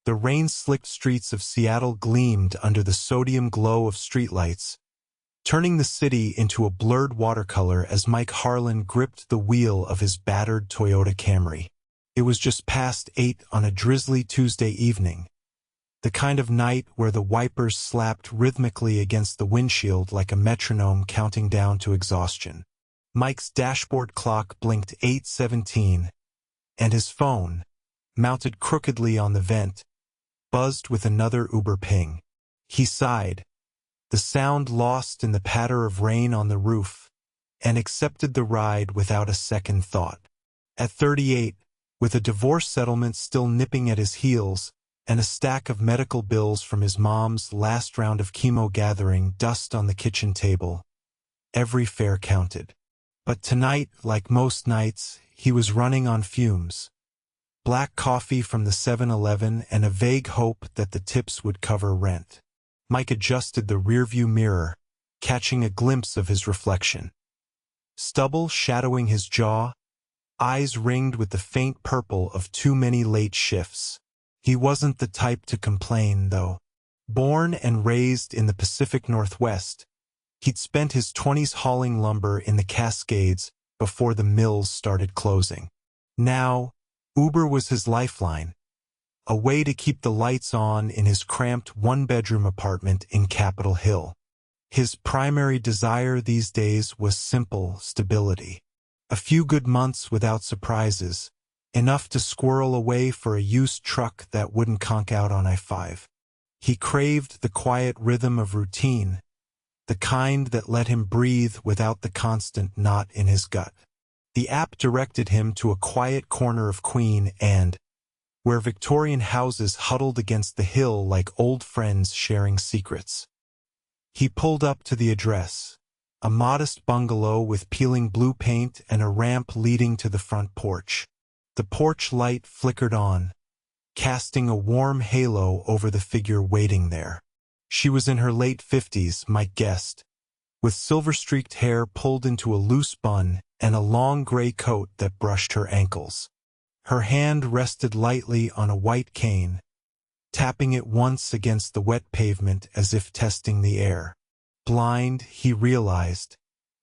The rain-slicked streets of Seattle gleamed under the sodium glow of streetlights, turning the city into a blurred watercolor as Mike Harlan gripped the wheel of his battered Toyota Camry. It was just past 8 on a drizzly Tuesday evening, the kind of night where the wipers slapped rhythmically against the windshield like a metronome counting down to exhaustion. Mike's dashboard clock blinked 8:17, and his phone, mounted crookedly on the vent, buzzed with another Uber ping. He sighed, the sound lost in the patter of rain on the roof, and accepted the ride without a second thought. At 38, with a divorce settlement still nipping at his heels, and a stack of medical bills from his mom's last round of chemo gathering dust on the kitchen table, every fare counted. But tonight, like most nights, he was running on fumes. Black coffee from the 7-Eleven and a vague hope that the tips would cover rent. Mike adjusted the rearview mirror, catching a glimpse of his reflection. Stubble shadowing his jaw, eyes ringed with the faint purple of too many late shifts. He wasn't the type to complain, though. Born and raised in the Pacific Northwest, he'd spent his 20s hauling lumber in the Cascades before the mills started closing. Now, Uber was his lifeline, a way to keep the lights on in his cramped one-bedroom apartment in Capitol Hill. His primary desire these days was simple stability. A few good months without surprises, enough to squirrel away for a used truck that wouldn't conk out on I-5. He craved the quiet rhythm of routine, the kind that let him breathe without the constant knot in his gut. The app directed him to a quiet corner of Queen and, where Victorian houses huddled against the hill like old friends sharing secrets. He pulled up to the address, a modest bungalow with peeling blue paint and a ramp leading to the front porch. The porch light flickered on, casting a warm halo over the figure waiting there. She was in her late 50s, Mike guessed, with silver-streaked hair pulled into a loose bun and a long gray coat that brushed her ankles. Her hand rested lightly on a white cane, tapping it once against the wet pavement as if testing the air. Blind, he realized,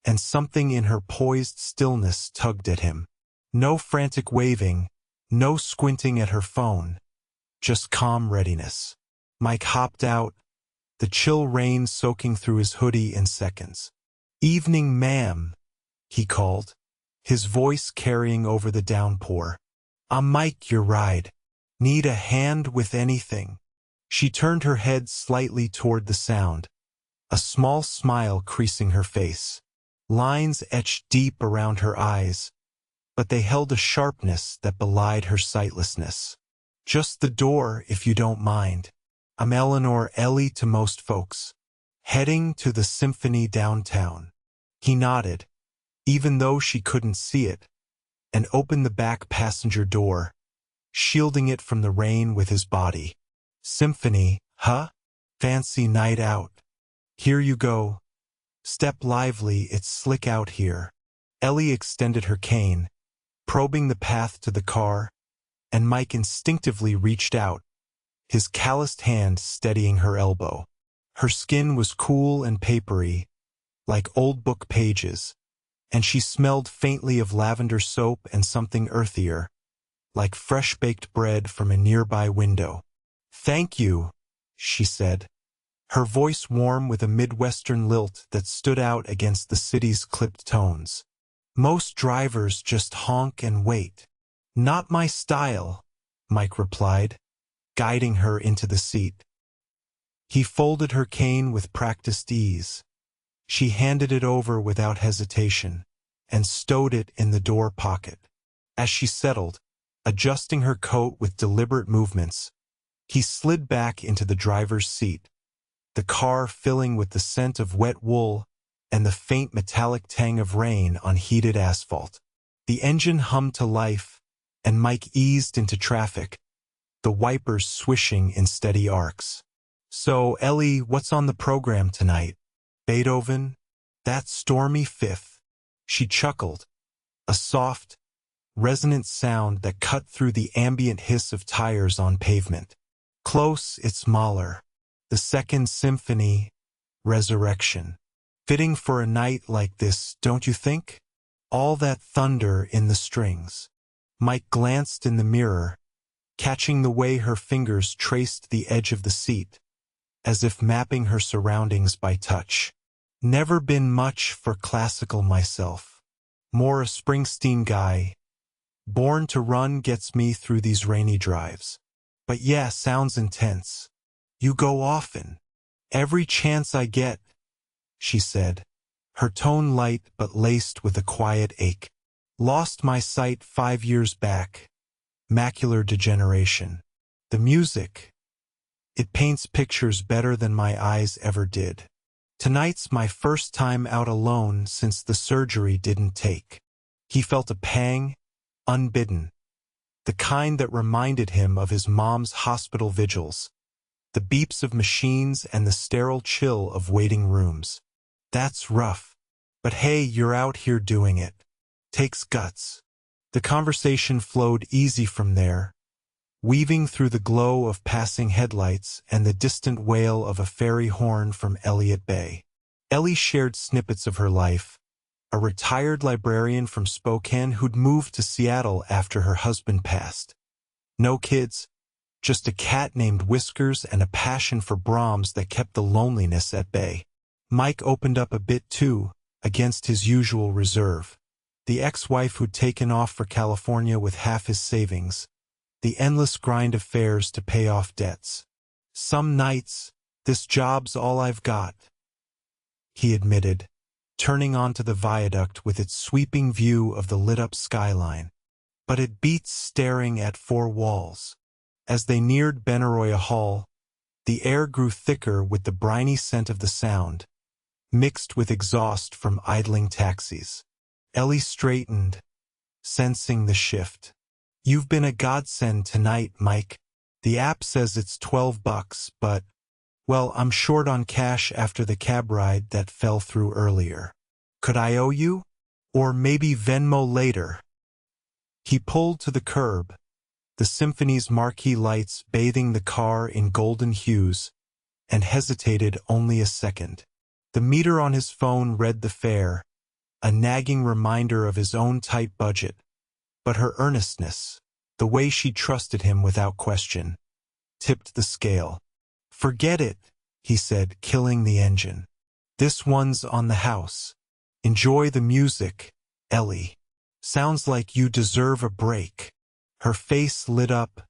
and something in her poised stillness tugged at him. No frantic waving, no squinting at her phone, just calm readiness. Mike hopped out, the chill rain soaking through his hoodie in seconds. "Evening, ma'am," he called, his voice carrying over the downpour. "I'm Mike, your ride. Need a hand with anything?" She turned her head slightly toward the sound, a small smile creasing her face. Lines etched deep around her eyes, but they held a sharpness that belied her sightlessness. "Just the door, if you don't mind. I'm Eleanor Ellie to most folks. Heading to the Symphony downtown." He nodded, even though she couldn't see it, and opened the back passenger door, shielding it from the rain with his body. "Symphony, huh? Fancy night out. Here you go. Step lively, it's slick out here." Ellie extended her cane, probing the path to the car, and Mike instinctively reached out, his calloused hand steadying her elbow. Her skin was cool and papery, like old book pages, and she smelled faintly of lavender soap and something earthier, like fresh-baked bread from a nearby window. "Thank you," she said, her voice warm with a Midwestern lilt that stood out against the city's clipped tones. "Most drivers just honk and wait." "Not my style," Mike replied, guiding her into the seat. He folded her cane with practiced ease. She handed it over without hesitation and stowed it in the door pocket. As she settled, adjusting her coat with deliberate movements, he slid back into the driver's seat, the car filling with the scent of wet wool and the faint metallic tang of rain on heated asphalt. The engine hummed to life, and Mike eased into traffic, the wipers swishing in steady arcs. "So, Ellie, what's on the program tonight? Beethoven? That stormy fifth?" She chuckled, a soft, resonant sound that cut through the ambient hiss of tires on pavement. Close, it's Mahler. The Second Symphony, Resurrection. Fitting for a night like this, don't you think? All that thunder in the strings. Mike glanced in the mirror, catching the way her fingers traced the edge of the seat, as if mapping her surroundings by touch. Never been much for classical myself. More a Springsteen guy. Born to Run gets me through these rainy drives. But yeah, sounds intense. You go often. Every chance I get, she said, her tone light but laced with a quiet ache. Lost my sight 5 years back. Macular degeneration. The music. It paints pictures better than my eyes ever did. Tonight's my first time out alone since the surgery didn't take. He felt a pang, unbidden. The kind that reminded him of his mom's hospital vigils. The beeps of machines and the sterile chill of waiting rooms. That's rough. But hey, you're out here doing it. Takes guts. The conversation flowed easy from there, weaving through the glow of passing headlights and the distant wail of a ferry horn from Elliott Bay. Ellie shared snippets of her life, a retired librarian from Spokane who'd moved to Seattle after her husband passed. No kids, just a cat named Whiskers and a passion for Brahms that kept the loneliness at bay. Mike opened up a bit too, against his usual reserve. The ex-wife who'd taken off for California with half his savings. The endless grind of fares to pay off debts. Some nights, this job's all I've got, he admitted, turning onto the viaduct with its sweeping view of the lit-up skyline. But it beats staring at four walls. As they neared Benaroya Hall, the air grew thicker with the briny scent of the Sound, mixed with exhaust from idling taxis. Ellie straightened, sensing the shift. You've been a godsend tonight, Mike. The app says it's $12, but, well, I'm short on cash after the cab ride that fell through earlier. Could I owe you? Or maybe Venmo later? He pulled to the curb, the symphony's marquee lights bathing the car in golden hues, and hesitated only a second. The meter on his phone read the fare, a nagging reminder of his own tight budget. But her earnestness, the way she trusted him without question, tipped the scale. Forget it, he said, killing the engine. This one's on the house. Enjoy the music, Ellie. Sounds like you deserve a break. Her face lit up,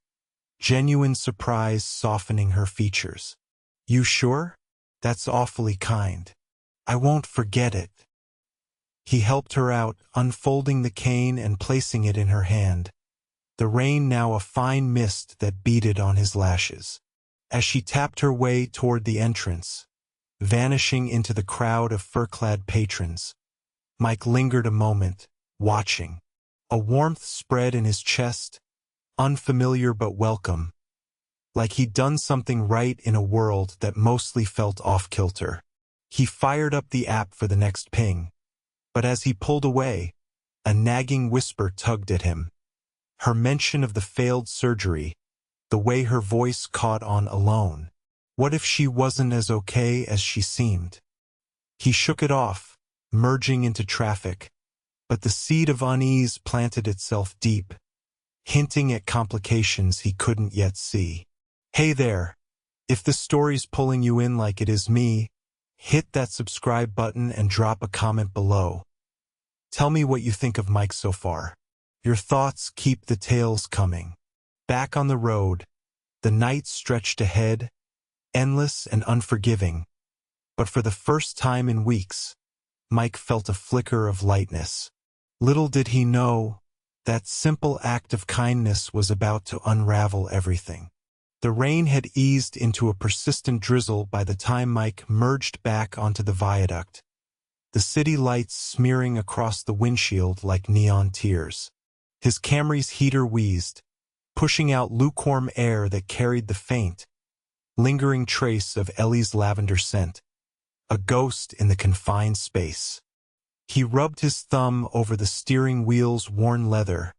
genuine surprise softening her features. You sure? That's awfully kind. I won't forget it. He helped her out, unfolding the cane and placing it in her hand, the rain now a fine mist that beaded on his lashes. As she tapped her way toward the entrance, vanishing into the crowd of fur-clad patrons, Mike lingered a moment, watching. A warmth spread in his chest, unfamiliar but welcome, like he'd done something right in a world that mostly felt off-kilter. He fired up the app for the next ping, but as he pulled away, a nagging whisper tugged at him. Her mention of the failed surgery, the way her voice caught on alone. What if she wasn't as okay as she seemed? He shook it off, merging into traffic, but the seed of unease planted itself deep, hinting at complications he couldn't yet see. Hey there, if the story's pulling you in like it is me, hit that subscribe button and drop a comment below. Tell me what you think of Mike so far. Your thoughts keep the tales coming. Back on the road, the night stretched ahead, endless and unforgiving. But for the first time in weeks, Mike felt a flicker of lightness. Little did he know, that simple act of kindness was about to unravel everything. The rain had eased into a persistent drizzle by the time Mike merged back onto the viaduct, the city lights smearing across the windshield like neon tears. His Camry's heater wheezed, pushing out lukewarm air that carried the faint, lingering trace of Ellie's lavender scent, a ghost in the confined space. He rubbed his thumb over the steering wheel's worn leather,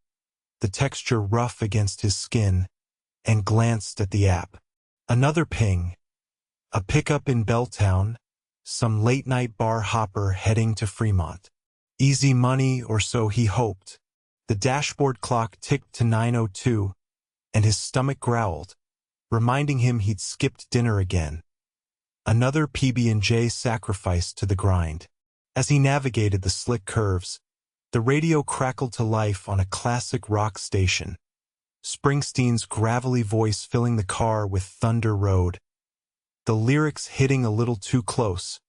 the texture rough against his skin, and glanced at the app. Another ping. A pickup in Belltown. Some late-night bar hopper heading to Fremont. Easy money, or so he hoped. The dashboard clock ticked to 9:02, and his stomach growled, reminding him he'd skipped dinner again. Another PB&J sacrificed to the grind. As he navigated the slick curves, the radio crackled to life on a classic rock station. Springsteen's gravelly voice filling the car with Thunder Road. The lyrics hitting a little too close.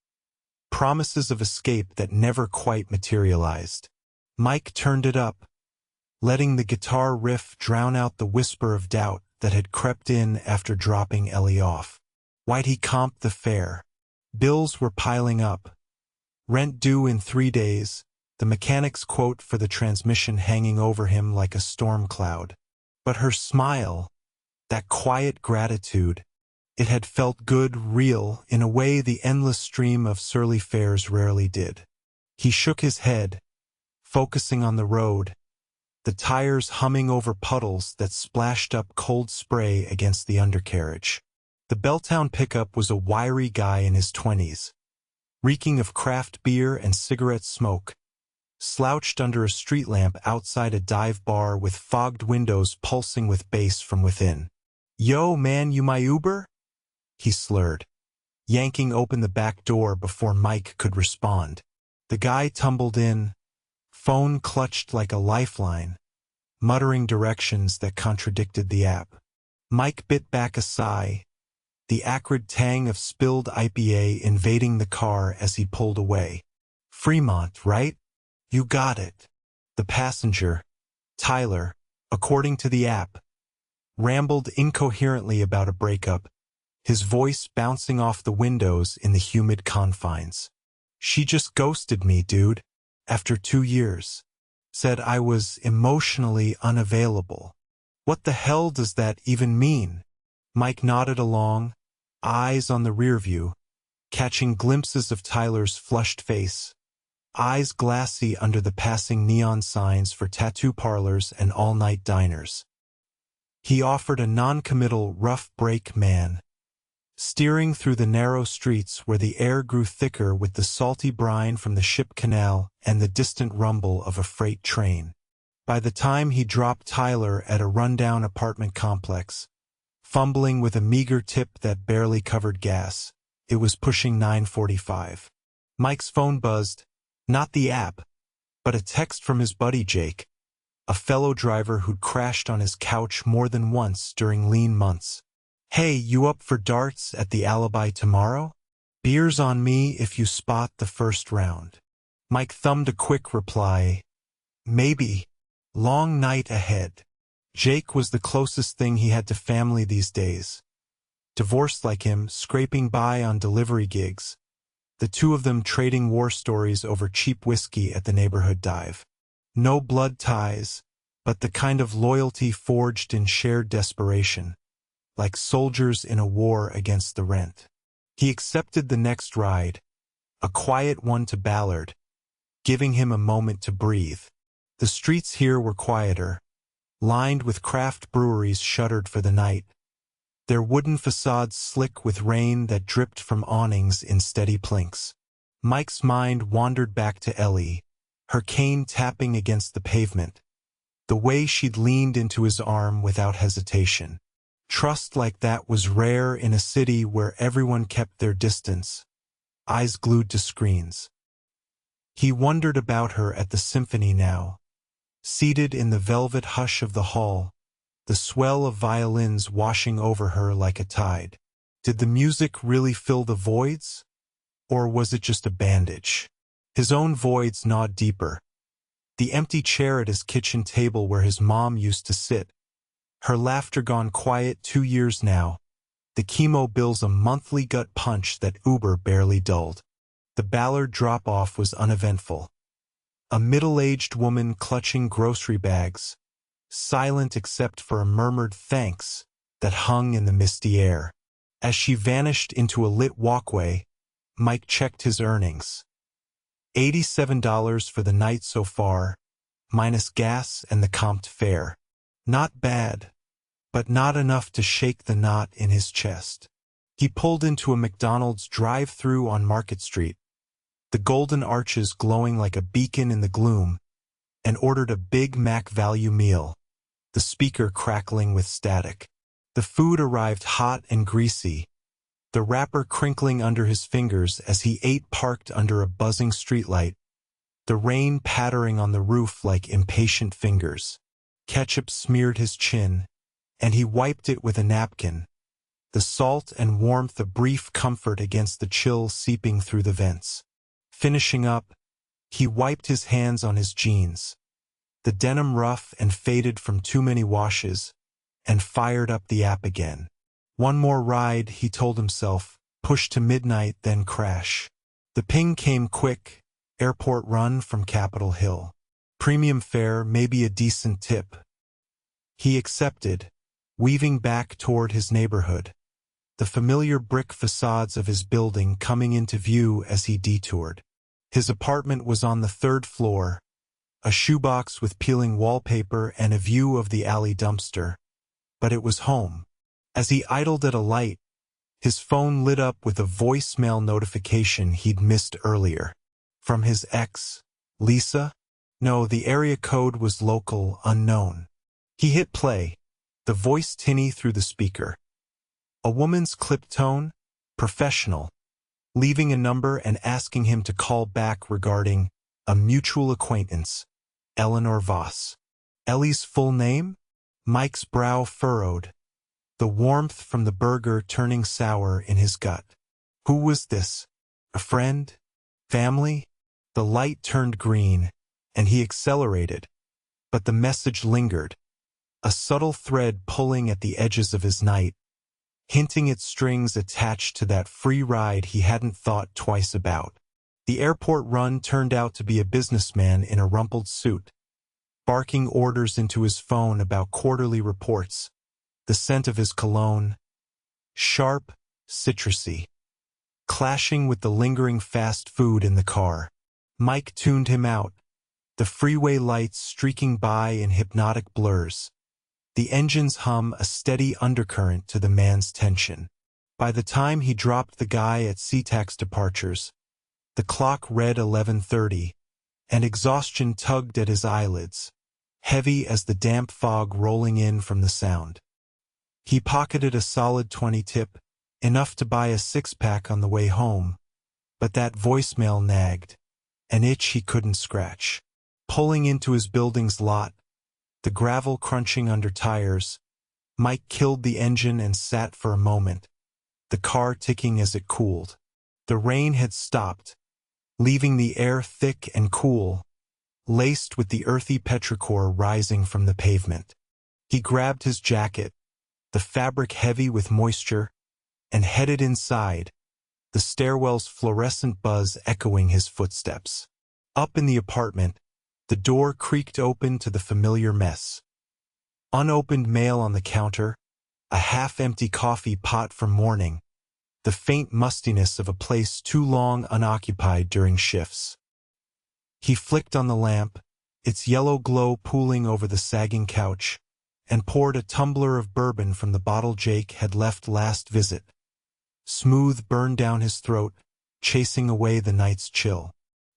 Promises of escape that never quite materialized. Mike turned it up, letting the guitar riff drown out the whisper of doubt that had crept in after dropping Ellie off. Why'd he comp the fare? Bills were piling up. Rent due in 3 days, the mechanic's quote for the transmission hanging over him like a storm cloud. But her smile, that quiet gratitude, it had felt good, real, in a way the endless stream of surly fares rarely did. He shook his head, focusing on the road, the tires humming over puddles that splashed up cold spray against the undercarriage. The Belltown pickup was a wiry guy in his 20s, reeking of craft beer and cigarette smoke, slouched under a street lamp outside a dive bar with fogged windows pulsing with bass from within. "Yo, man, you my Uber?" he slurred, yanking open the back door before Mike could respond. The guy tumbled in, phone clutched like a lifeline, muttering directions that contradicted the app. Mike bit back a sigh, the acrid tang of spilled IPA invading the car as he pulled away. "Fremont, right? You got it." The passenger, Tyler, according to the app, rambled incoherently about a breakup, his voice bouncing off the windows in the humid confines. "She just ghosted me, dude, after 2 years. Said I was emotionally unavailable." "What the hell does that even mean?" Mike nodded along, eyes on the rearview, catching glimpses of Tyler's flushed face, eyes glassy under the passing neon signs for tattoo parlors and all-night diners. He offered a non-committal rough break man, steering through the narrow streets where the air grew thicker with the salty brine from the ship canal and the distant rumble of a freight train. By the time he dropped Tyler at a rundown apartment complex, fumbling with a meager tip that barely covered gas, it was pushing 9:45. Mike's phone buzzed, not the app, but a text from his buddy Jake, a fellow driver who'd crashed on his couch more than once during lean months. "Hey, you up for darts at the Alibi tomorrow? Beers on me if you spot the first round." Mike thumbed a quick reply. "Maybe. Long night ahead." Jake was the closest thing he had to family these days. Divorced like him, scraping by on delivery gigs, the two of them trading war stories over cheap whiskey at the neighborhood dive. No blood ties, but the kind of loyalty forged in shared desperation, like soldiers in a war against the rent. He accepted the next ride, a quiet one to Ballard, giving him a moment to breathe. The streets here were quieter, lined with craft breweries shuttered for the night, their wooden facades slick with rain that dripped from awnings in steady plinks. Mike's mind wandered back to Ellie, her cane tapping against the pavement, the way she'd leaned into his arm without hesitation. Trust like that was rare in a city where everyone kept their distance, eyes glued to screens. He wondered about her at the symphony now, seated in the velvet hush of the hall, the swell of violins washing over her like a tide. Did the music really fill the voids? Or was it just a bandage? His own voids gnawed deeper. The empty chair at his kitchen table where his mom used to sit, her laughter gone quiet 2 years now, the chemo bills a monthly gut punch that Uber barely dulled. The Ballard drop-off was uneventful. A middle-aged woman clutching grocery bags, silent except for a murmured thanks that hung in the misty air. As she vanished into a lit walkway, Mike checked his earnings. $87 for the night so far, minus gas and the comped fare. Not bad, but not enough to shake the knot in his chest. He pulled into a McDonald's drive-thru on Market Street, the golden arches glowing like a beacon in the gloom, and ordered a Big Mac value meal, the speaker crackling with static. The food arrived hot and greasy, the wrapper crinkling under his fingers as he ate parked under a buzzing streetlight, the rain pattering on the roof like impatient fingers. Ketchup smeared his chin, and he wiped it with a napkin, the salt and warmth a brief comfort against the chill seeping through the vents. Finishing up, he wiped his hands on his jeans, the denim rough and faded from too many washes, and fired up the app again. One more ride, he told himself, push to midnight, then crash. The ping came quick, airport run from Capitol Hill. Premium fare, maybe a decent tip. He accepted, weaving back toward his neighborhood, the familiar brick facades of his building coming into view as he detoured. His apartment was on the 3rd floor, a shoebox with peeling wallpaper and a view of the alley dumpster. But it was home. As he idled at a light, his phone lit up with a voicemail notification he'd missed earlier. From his ex, Lisa? No, the area code was local, unknown. He hit play, the voice tinny through the speaker. A woman's clipped tone, professional, leaving a number and asking him to call back regarding a mutual acquaintance, Eleanor Voss. Ellie's full name? Mike's brow furrowed, the warmth from the burger turning sour in his gut. Who was this? A friend? Family? The light turned green, and he accelerated, but the message lingered, a subtle thread pulling at the edges of his night, hinting at strings attached to that free ride he hadn't thought twice about. The airport run turned out to be a businessman in a rumpled suit, barking orders into his phone about quarterly reports, the scent of his cologne, sharp, citrusy, clashing with the lingering fast food in the car. Mike tuned him out, the freeway lights streaking by in hypnotic blurs, the engine's hum a steady undercurrent to the man's tension. By the time he dropped the guy at SeaTac departures, the clock read 11:30, and exhaustion tugged at his eyelids, heavy as the damp fog rolling in from the sound. He pocketed a solid 20 tip, enough to buy a six-pack on the way home, but that voicemail nagged, an itch he couldn't scratch. Pulling into his building's lot, the gravel crunching under tires, Mike killed the engine and sat for a moment, the car ticking as it cooled. The rain had stopped, leaving the air thick and cool, laced with the earthy petrichor rising from the pavement. He grabbed his jacket, the fabric heavy with moisture, and headed inside, the stairwell's fluorescent buzz echoing his footsteps. Up in the apartment, the door creaked open to the familiar mess. Unopened mail on the counter, a half-empty coffee pot from morning, the faint mustiness of a place too long unoccupied during shifts. He flicked on the lamp, its yellow glow pooling over the sagging couch, and poured a tumbler of bourbon from the bottle Jake had left last visit. Smooth burned down his throat, chasing away the night's chill.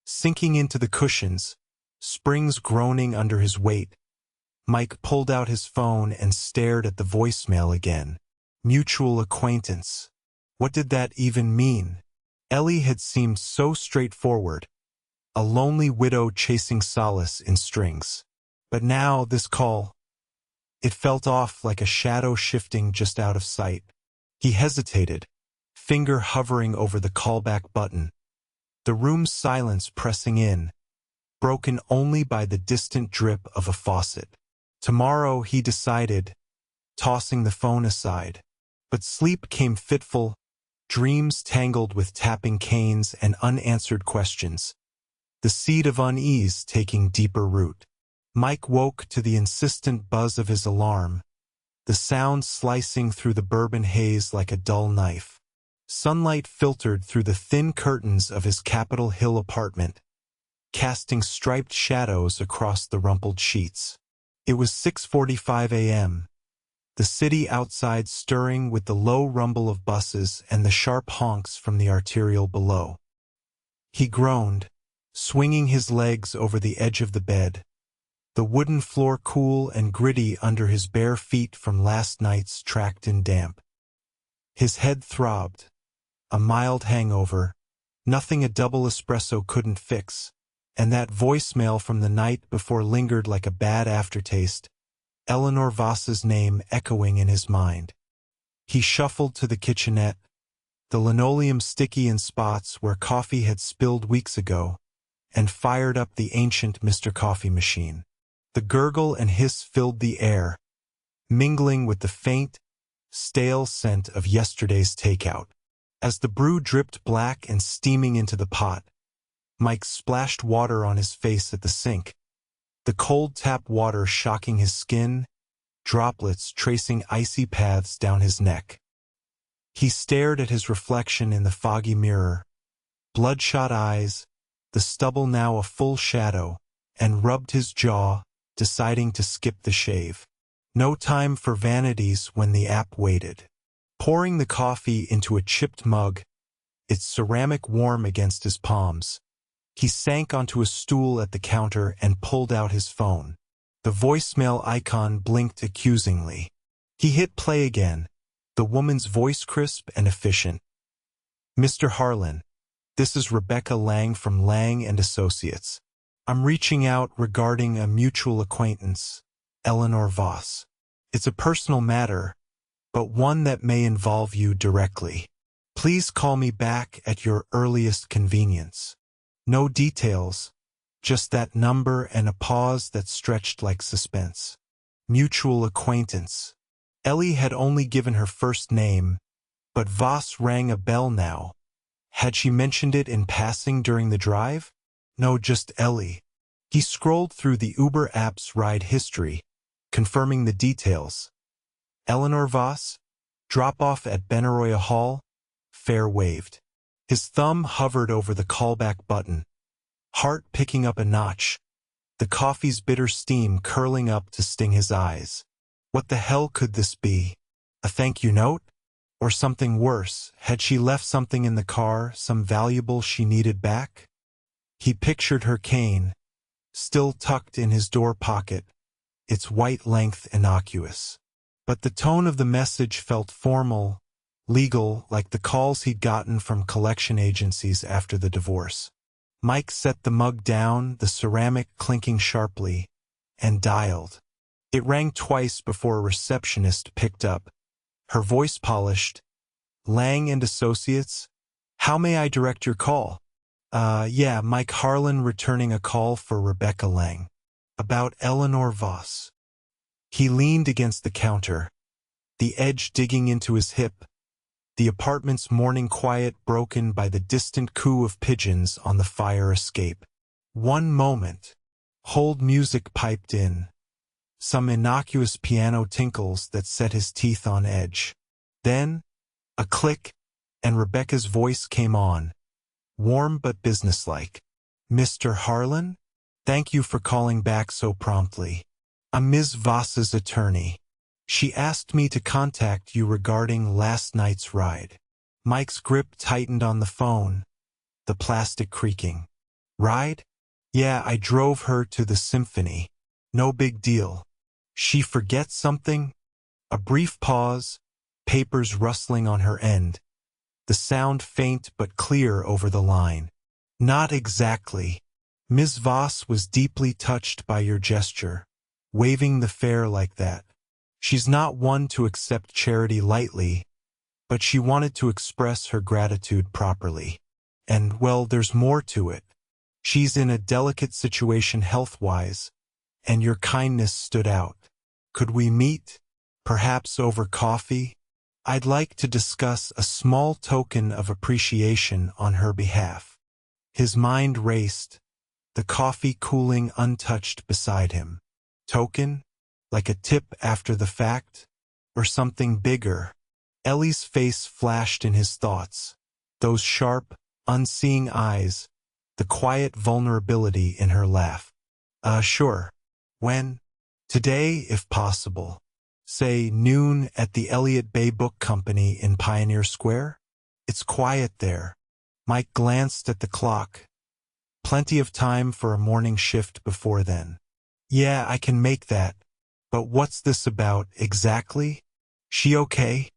Sinking into the cushions, springs groaning under his weight, Mike pulled out his phone and stared at the voicemail again. Mutual acquaintance. What did that even mean? Ellie had seemed so straightforward, a lonely widow chasing solace in strings. But now this call, it felt off like a shadow shifting just out of sight. He hesitated, finger hovering over the callback button, the room's silence pressing in, broken only by the distant drip of a faucet. Tomorrow, he decided, tossing the phone aside. But sleep came fitful, dreams tangled with tapping canes and unanswered questions, the seed of unease taking deeper root. Mike woke to the insistent buzz of his alarm, the sound slicing through the bourbon haze like a dull knife. Sunlight filtered through the thin curtains of his Capitol Hill apartment, casting striped shadows across the rumpled sheets. It was 6:45 a.m., the city outside stirring with the low rumble of buses and the sharp honks from the arterial below. He groaned, swinging his legs over the edge of the bed, the wooden floor cool and gritty under his bare feet from last night's tracked-in damp. His head throbbed, a mild hangover, nothing a double espresso couldn't fix, and that voicemail from the night before lingered like a bad aftertaste, Eleanor Voss's name echoing in his mind. He shuffled to the kitchenette, the linoleum sticky in spots where coffee had spilled weeks ago, and fired up the ancient Mr. Coffee machine. The gurgle and hiss filled the air, mingling with the faint, stale scent of yesterday's takeout. As the brew dripped black and steaming into the pot, Mike splashed water on his face at the sink, the cold tap water shocking his skin, droplets tracing icy paths down his neck. He stared at his reflection in the foggy mirror, bloodshot eyes, the stubble now a full shadow, and rubbed his jaw, deciding to skip the shave. No time for vanities when the app waited. Pouring the coffee into a chipped mug, its ceramic warm against his palms, he sank onto a stool at the counter and pulled out his phone. The voicemail icon blinked accusingly. He hit play again, the woman's voice crisp and efficient. "Mr. Harlan, this is Rebecca Lang from Lang & Associates. I'm reaching out regarding a mutual acquaintance, Eleanor Voss. It's a personal matter, but one that may involve you directly. Please call me back at your earliest convenience." No details, just that number and a pause that stretched like suspense. Mutual acquaintance. Ellie had only given her first name, but Voss rang a bell now. Had she mentioned it in passing during the drive? No, just Ellie. He scrolled through the Uber app's ride history, confirming the details. Eleanor Voss, drop-off at Benaroya Hall, fare waived. His thumb hovered over the callback button, heart picking up a notch, the coffee's bitter steam curling up to sting his eyes. What the hell could this be? A thank you note? Or something worse, had she left something in the car, some valuable she needed back? He pictured her cane, still tucked in his door pocket, its white length innocuous. But the tone of the message felt formal, legal, like the calls he'd gotten from collection agencies after the divorce. Mike set the mug down, the ceramic clinking sharply, and dialed. It rang twice before a receptionist picked up, her voice polished. "Lang & Associates? How may I direct your call?" Yeah, Mike Harlan returning a call for Rebecca Lang. About Eleanor Voss." He leaned against the counter, the edge digging into his hip, the apartment's morning quiet broken by the distant coo of pigeons on the fire escape. One moment, hold music piped in, some innocuous piano tinkles that set his teeth on edge. Then, a click, and Rebecca's voice came on, warm but businesslike. "Mr. Harlan? Thank you for calling back so promptly. I'm Ms. Voss's attorney. She asked me to contact you regarding last night's ride." Mike's grip tightened on the phone, the plastic creaking. "Ride? Yeah, I drove her to the symphony. No big deal. She forget something?" A brief pause, papers rustling on her end, the sound faint but clear over the line. "Not exactly. Ms. Voss was deeply touched by your gesture, waiving the fare like that. She's not one to accept charity lightly, but she wanted to express her gratitude properly. And, well, there's more to it. She's in a delicate situation health-wise, and your kindness stood out. Could we meet, perhaps over coffee? I'd like to discuss a small token of appreciation on her behalf." His mind raced, the coffee cooling untouched beside him. Token? Like a tip after the fact? Or something bigger? Ellie's face flashed in his thoughts, those sharp, unseeing eyes, the quiet vulnerability in her laugh. Sure. When? Today, if possible. Say, noon at the Elliott Bay Book Company in Pioneer Square? It's quiet there. Mike glanced at the clock. Plenty of time for a morning shift before then. Yeah, I can make that. But what's this about, exactly? She okay?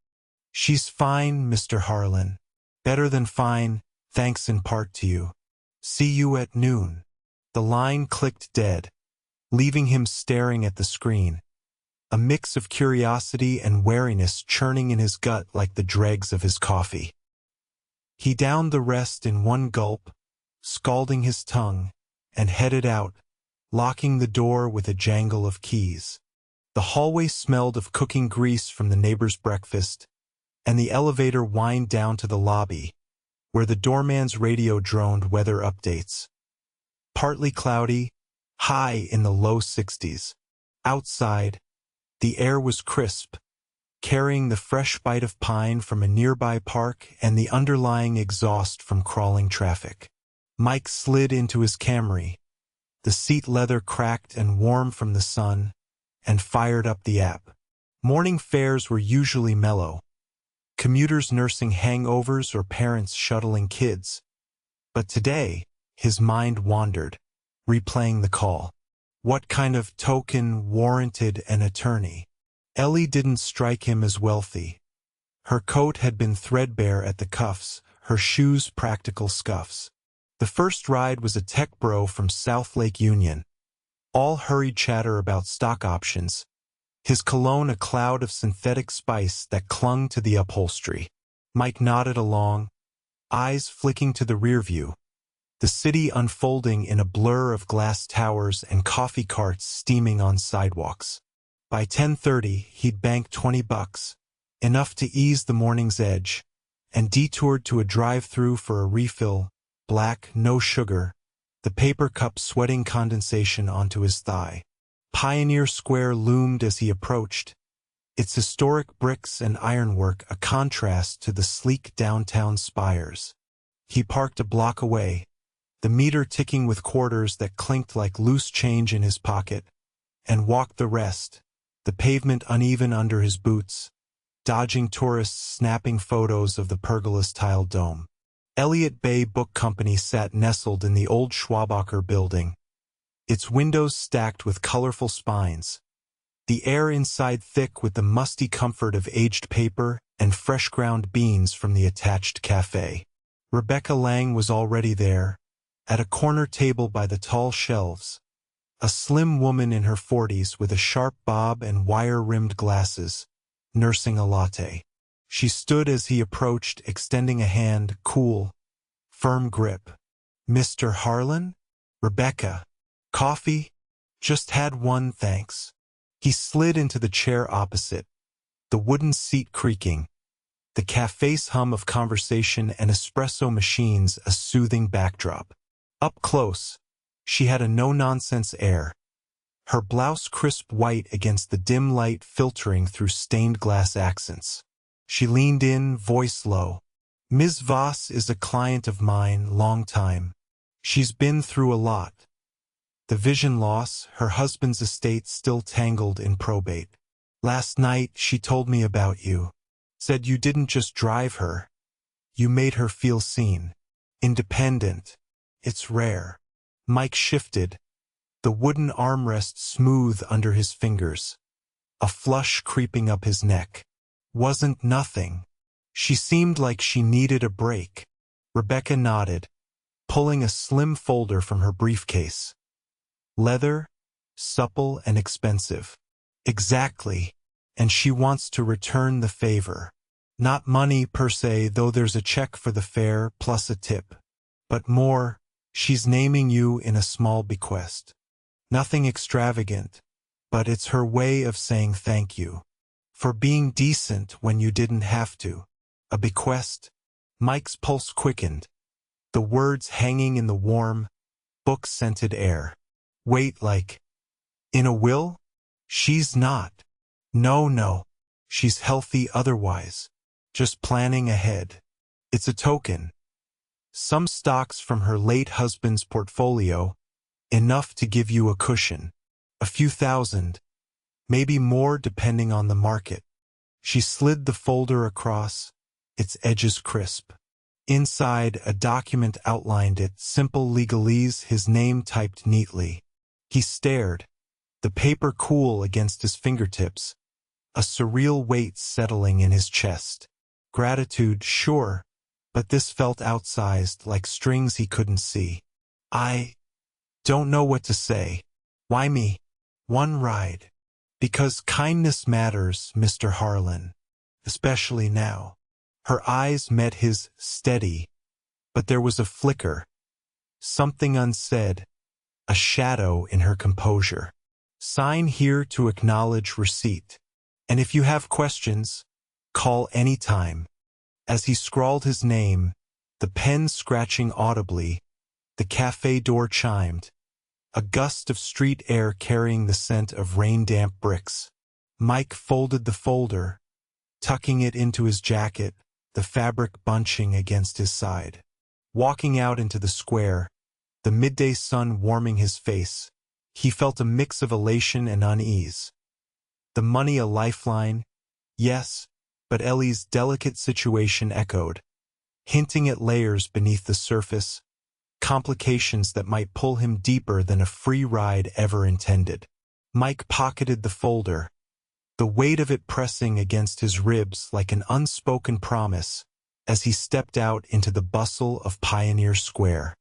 She's fine, Mr. Harlan. Better than fine, thanks in part to you. See you at noon. The line clicked dead, leaving him staring at the screen, a mix of curiosity and wariness churning in his gut like the dregs of his coffee. He downed the rest in one gulp, scalding his tongue, and headed out, locking the door with a jangle of keys. The hallway smelled of cooking grease from the neighbor's breakfast, and the elevator whined down to the lobby, where the doorman's radio droned weather updates. Partly cloudy, high in the low 60s. Outside, the air was crisp, carrying the fresh bite of pine from a nearby park and the underlying exhaust from crawling traffic. Mike slid into his Camry, the seat leather cracked and warm from the sun, and fired up the app. Morning fares were usually mellow, commuters nursing hangovers or parents shuttling kids. But today, his mind wandered, replaying the call. What kind of token warranted an attorney? Ellie didn't strike him as wealthy. Her coat had been threadbare at the cuffs, her shoes practical scuffs. The first ride was a tech bro from South Lake Union. All hurried chatter about stock options, his cologne a cloud of synthetic spice that clung to the upholstery. Mike nodded along, eyes flicking to the rear view, the city unfolding in a blur of glass towers and coffee carts steaming on sidewalks. By 10:30, he'd banked $20, enough to ease the morning's edge, and detoured to a drive-through for a refill, black, no sugar, the paper cup sweating condensation onto his thigh. Pioneer Square loomed as he approached, its historic bricks and ironwork a contrast to the sleek downtown spires. He parked a block away, the meter ticking with quarters that clinked like loose change in his pocket, and walked the rest, the pavement uneven under his boots, dodging tourists snapping photos of the pergola's tiled dome. Elliott Bay Book Company sat nestled in the old Schwabacher building, its windows stacked with colorful spines, the air inside thick with the musty comfort of aged paper and fresh ground beans from the attached cafe. Rebecca Lang was already there, at a corner table by the tall shelves, a slim woman in her 40s with a sharp bob and wire-rimmed glasses, nursing a latte. She stood as he approached, extending a hand, cool, firm grip. Mr. Harlan? Rebecca. Coffee? Just had one, thanks. He slid into the chair opposite, the wooden seat creaking, the cafe's hum of conversation and espresso machines a soothing backdrop. Up close, she had a no-nonsense air, her blouse crisp white against the dim light filtering through stained glass accents. She leaned in, voice low. Ms. Voss is a client of mine, long time. She's been through a lot. The vision loss, her husband's estate still tangled in probate. Last night she told me about you. Said you didn't just drive her. You made her feel seen. Independent. It's rare. Mike shifted, the wooden armrest smooth under his fingers, a flush creeping up his neck. Wasn't nothing. She seemed like she needed a break. Rebecca nodded, pulling a slim folder from her briefcase. Leather, supple and expensive. Exactly. And she wants to return the favor. Not money per se, though there's a check for the fare plus a tip. But more, she's naming you in a small bequest. Nothing extravagant, but it's her way of saying thank you. For being decent when you didn't have to. A bequest? Mike's pulse quickened, the words hanging in the warm, book-scented air. Wait, like, in a will? She's not. No. She's healthy otherwise. Just planning ahead. It's a token. Some stocks from her late husband's portfolio, enough to give you a cushion. A few thousand. maybe more depending on the market. She slid the folder across, its edges crisp. Inside, a document outlined it, simple legalese, his name typed neatly. He stared, the paper cool against his fingertips, a surreal weight settling in his chest. Gratitude, sure, but this felt outsized, like strings he couldn't see. I don't know what to say. Why me? One ride. Because kindness matters, Mr. Harlan. Especially now. Her eyes met his, steady, but there was a flicker, something unsaid, a shadow in her composure. Sign here to acknowledge receipt. And if you have questions, call any time. As he scrawled his name, the pen scratching audibly, the cafe door chimed, a gust of street air carrying the scent of rain-damp bricks. Mike folded the folder, tucking it into his jacket, the fabric bunching against his side. Walking out into the square, the midday sun warming his face, he felt a mix of elation and unease. The money a lifeline? Yes, but Ellie's delicate situation echoed, hinting at layers beneath the surface, complications that might pull him deeper than a free ride ever intended. Mike pocketed the folder, the weight of it pressing against his ribs like an unspoken promise as he stepped out into the bustle of Pioneer Square.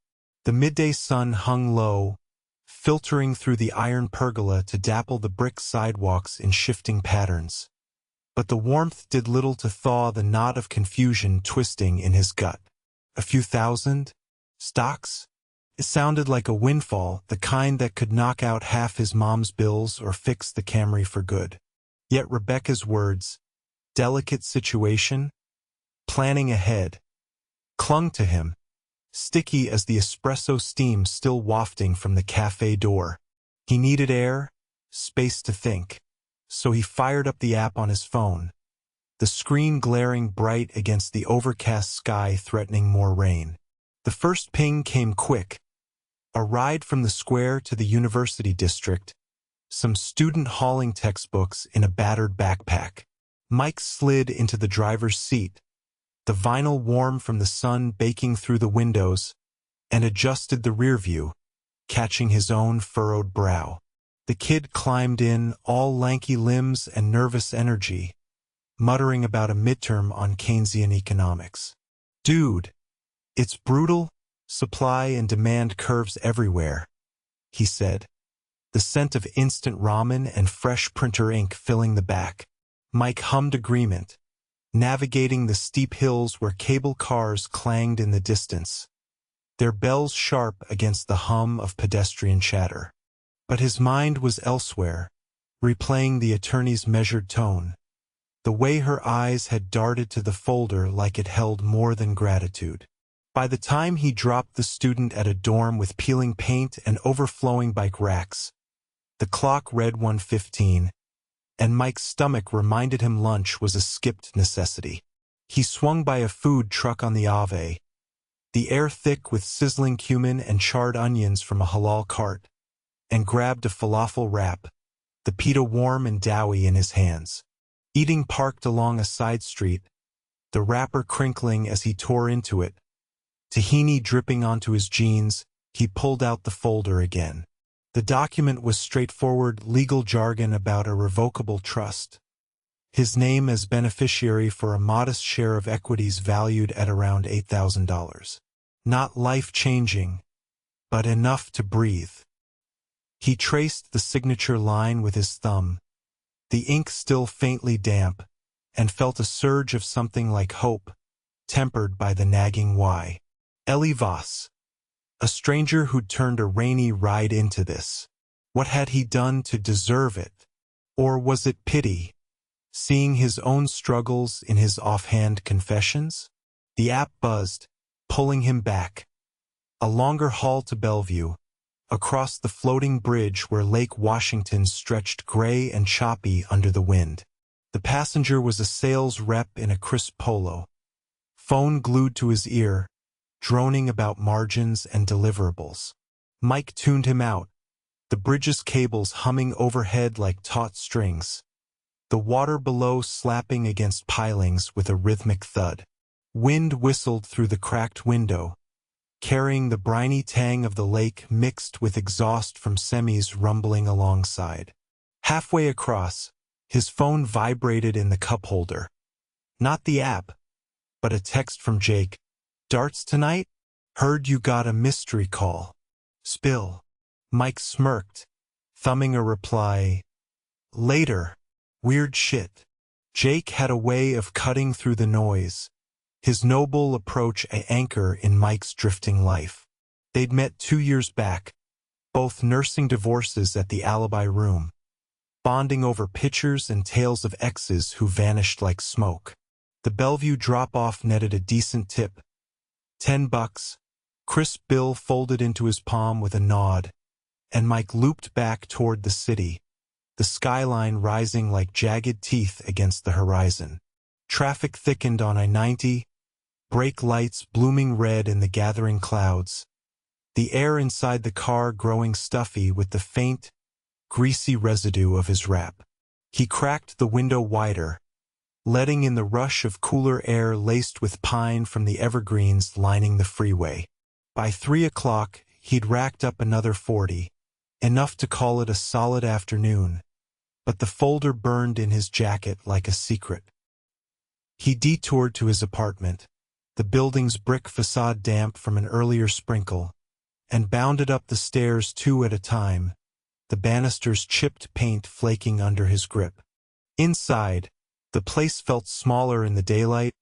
The midday sun hung low, filtering through the iron pergola to dapple the brick sidewalks in shifting patterns. But the warmth did little to thaw the knot of confusion twisting in his gut. A few thousand? Stocks? It sounded like a windfall, the kind that could knock out half his mom's bills or fix the Camry for good. Yet Rebecca's words, delicate situation, planning ahead, clung to him, sticky as the espresso steam still wafting from the cafe door. He needed air, space to think, so he fired up the app on his phone, the screen glaring bright against the overcast sky threatening more rain. The first ping came quick, a ride from the square to the university district, some student hauling textbooks in a battered backpack. Mike slid into the driver's seat, the vinyl warm from the sun baking through the windows, and adjusted the rear view, catching his own furrowed brow. The kid climbed in, all lanky limbs and nervous energy, muttering about a midterm on Keynesian economics. Dude, it's brutal, supply and demand curves everywhere, he said, the scent of instant ramen and fresh printer ink filling the back. Mike hummed agreement, navigating the steep hills where cable cars clanged in the distance, their bells sharp against the hum of pedestrian chatter. But his mind was elsewhere, replaying the attorney's measured tone, the way her eyes had darted to the folder like it held more than gratitude. By the time he dropped the student at a dorm with peeling paint and overflowing bike racks, the clock read 1:15, and Mike's stomach reminded him lunch was a skipped necessity. He swung by a food truck on the Ave, the air thick with sizzling cumin and charred onions from a halal cart, and grabbed a falafel wrap, the pita warm and doughy in his hands. Eating parked along a side street, the wrapper crinkling as he tore into it, tahini dripping onto his jeans, he pulled out the folder again. The document was straightforward legal jargon about a revocable trust, his name as beneficiary for a modest share of equities valued at around $8,000. Not life-changing, but enough to breathe. He traced the signature line with his thumb, the ink still faintly damp, and felt a surge of something like hope, tempered by the nagging why. Ellie Voss. A stranger who'd turned a rainy ride into this. What had he done to deserve it? Or was it pity, seeing his own struggles in his offhand confessions? The app buzzed, pulling him back. A longer haul to Bellevue, across the floating bridge where Lake Washington stretched gray and choppy under the wind. The passenger was a sales rep in a crisp polo, phone glued to his ear, droning about margins and deliverables. Mike tuned him out, the bridge's cables humming overhead like taut strings, the water below slapping against pilings with a rhythmic thud. Wind whistled through the cracked window, carrying the briny tang of the lake mixed with exhaust from semis rumbling alongside. Halfway across, his phone vibrated in the cup holder. Not the app, but a text from Jake. "Darts tonight? Heard you got a mystery call." "Spill." Mike smirked, thumbing a reply. "Later. Weird shit." Jake had a way of cutting through the noise, his noble approach an anchor in Mike's drifting life. They'd met 2 years back, both nursing divorces at the Alibi Room, bonding over pictures and tales of exes who vanished like smoke. The Bellevue drop-off netted a decent tip. $10, crisp bill folded into his palm with a nod, and Mike looped back toward the city, the skyline rising like jagged teeth against the horizon. Traffic thickened on I-90, brake lights blooming red in the gathering clouds, the air inside the car growing stuffy with the faint, greasy residue of his wrap. He cracked the window wider, letting in the rush of cooler air laced with pine from the evergreens lining the freeway. By 3 o'clock, he'd racked up another 40, enough to call it a solid afternoon, but the folder burned in his jacket like a secret. He detoured to his apartment, the building's brick facade damp from an earlier sprinkle, and bounded up the stairs 2 at a time, the banister's chipped paint flaking under his grip. Inside, the place felt smaller in the daylight,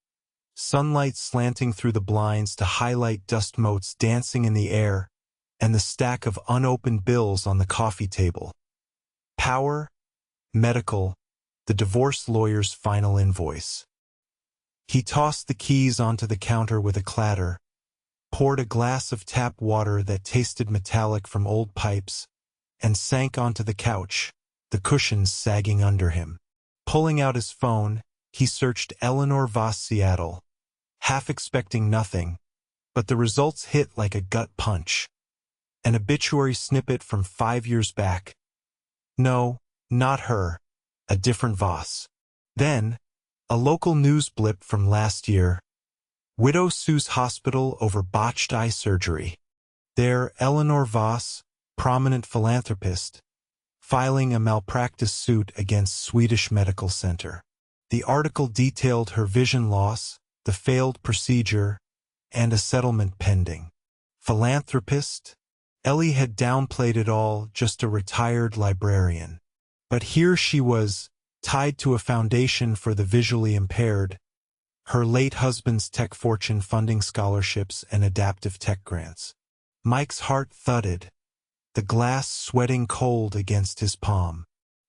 sunlight slanting through the blinds to highlight dust motes dancing in the air, and the stack of unopened bills on the coffee table. Power, medical, the divorce lawyer's final invoice. He tossed the keys onto the counter with a clatter, poured a glass of tap water that tasted metallic from old pipes, and sank onto the couch, the cushions sagging under him. Pulling out his phone, he searched Eleanor Vos Seattle, half expecting nothing, but the results hit like a gut punch. An obituary snippet from 5 years back. No, not her. A different Vos. Then, a local news blip from last year. Widow sues hospital over botched eye surgery. There, Eleanor Vos, prominent philanthropist, filing a malpractice suit against Swedish Medical Center. The article detailed her vision loss, the failed procedure, and a settlement pending. Philanthropist? Ellie had downplayed it all, just a retired librarian. But here she was, tied to a foundation for the visually impaired, her late husband's tech fortune funding scholarships and adaptive tech grants. Mike's heart thudded, the glass sweating cold against his palm.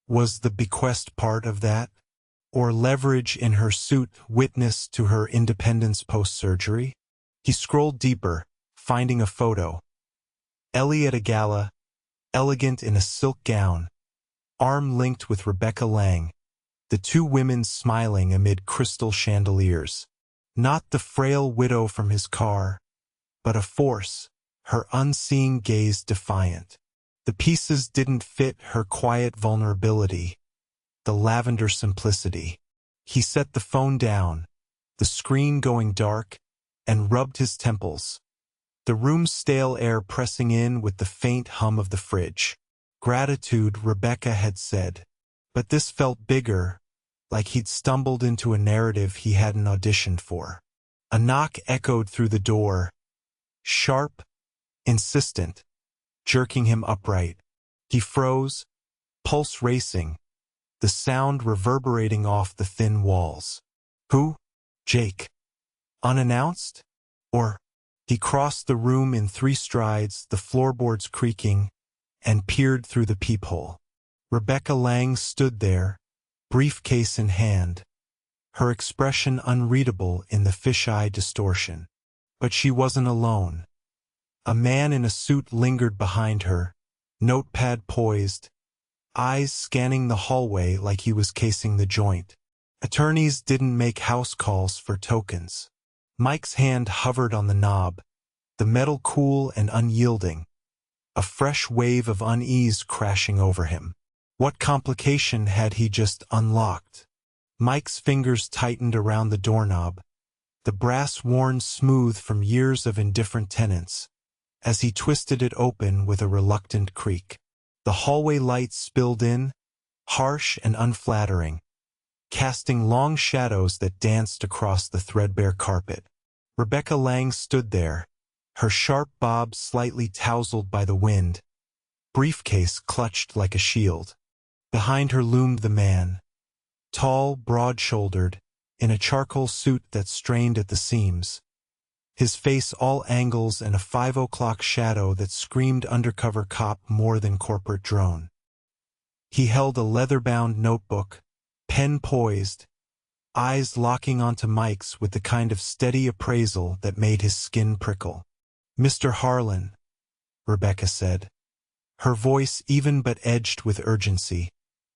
Was the bequest part of that? Or leverage in her suit witness to her independence post-surgery? He scrolled deeper, finding a photo. Ellie at a gala, elegant in a silk gown, arm linked with Rebecca Lang, the 2 women smiling amid crystal chandeliers. Not the frail widow from his car, but a force, her unseeing gaze defiant. The pieces didn't fit her quiet vulnerability, the lavender simplicity. He set the phone down, the screen going dark, and rubbed his temples, the room's stale air pressing in with the faint hum of the fridge. Gratitude, Rebecca had said. But this felt bigger, like he'd stumbled into a narrative he hadn't auditioned for. A knock echoed through the door, sharp, insistent, jerking him upright. He froze, pulse racing, the sound reverberating off the thin walls. Who? Jake. Unannounced? Or? He crossed the room in 3 strides, the floorboards creaking, and peered through the peephole. Rebecca Lang stood there, briefcase in hand, her expression unreadable in the fisheye distortion. But she wasn't alone. A man in a suit lingered behind her, notepad poised, eyes scanning the hallway like he was casing the joint. Attorneys didn't make house calls for tokens. Mike's hand hovered on the knob, the metal cool and unyielding, a fresh wave of unease crashing over him. What complication had he just unlocked? Mike's fingers tightened around the doorknob, the brass worn smooth from years of indifferent tenants, as he twisted it open with a reluctant creak. The hallway light spilled in, harsh and unflattering, casting long shadows that danced across the threadbare carpet. Rebecca Lang stood there, her sharp bob slightly tousled by the wind, briefcase clutched like a shield. Behind her loomed the man, tall, broad-shouldered, in a charcoal suit that strained at the seams, his face all angles and a 5 o'clock shadow that screamed undercover cop more than corporate drone. He held a leather-bound notebook, pen poised, eyes locking onto Mike's with the kind of steady appraisal that made his skin prickle. "Mr. Harlan," Rebecca said, her voice even but edged with urgency,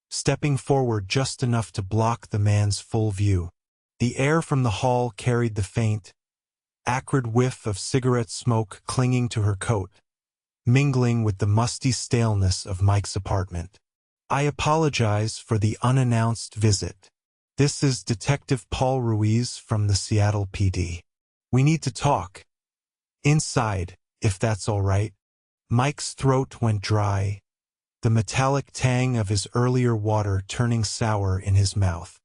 stepping forward just enough to block the man's full view. The air from the hall carried the faint, acrid whiff of cigarette smoke clinging to her coat, mingling with the musty staleness of Mike's apartment. "I apologize for the unannounced visit. This is Detective Paul Ruiz from the Seattle PD. We need to talk. Inside, if that's all right." Mike's throat went dry, the metallic tang of his earlier water turning sour in his mouth.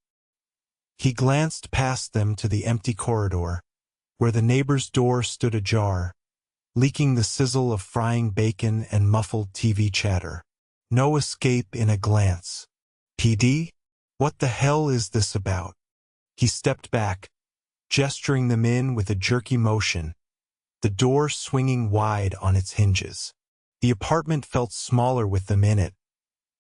He glanced past them to the empty corridor, where the neighbor's door stood ajar, leaking the sizzle of frying bacon and muffled TV chatter. No escape in a glance. "PD? What the hell is this about?" He stepped back, gesturing them in with a jerky motion, the door swinging wide on its hinges. The apartment felt smaller with them in it,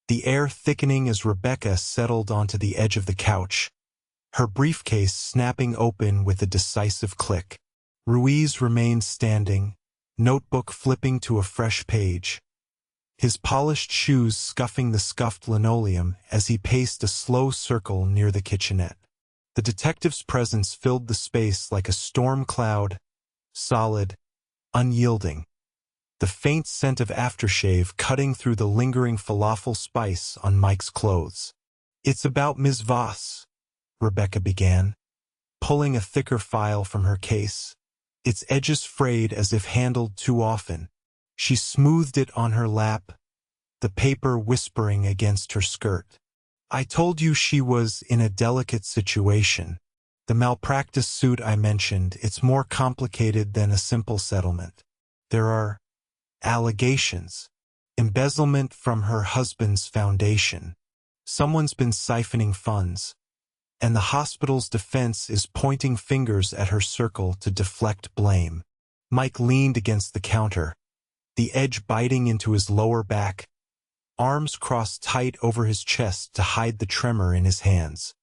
the air thickening as Rebecca settled onto the edge of the couch, her briefcase snapping open with a decisive click. Ruiz remained standing, notebook flipping to a fresh page, his polished shoes scuffing the scuffed linoleum as he paced a slow circle near the kitchenette. The detective's presence filled the space like a storm cloud, solid, unyielding, the faint scent of aftershave cutting through the lingering falafel spice on Mike's clothes. "It's about Ms. Voss," Rebecca began, pulling a thicker file from her case, its edges frayed as if handled too often. She smoothed it on her lap, the paper whispering against her skirt. "I told you she was in a delicate situation. The malpractice suit I mentioned, it's more complicated than a simple settlement. There are allegations, embezzlement from her husband's foundation. Someone's been siphoning funds, and the hospital's defense is pointing fingers at her circle to deflect blame." Mike leaned against the counter, the edge biting into his lower back, arms crossed tight over his chest to hide the tremor in his hands.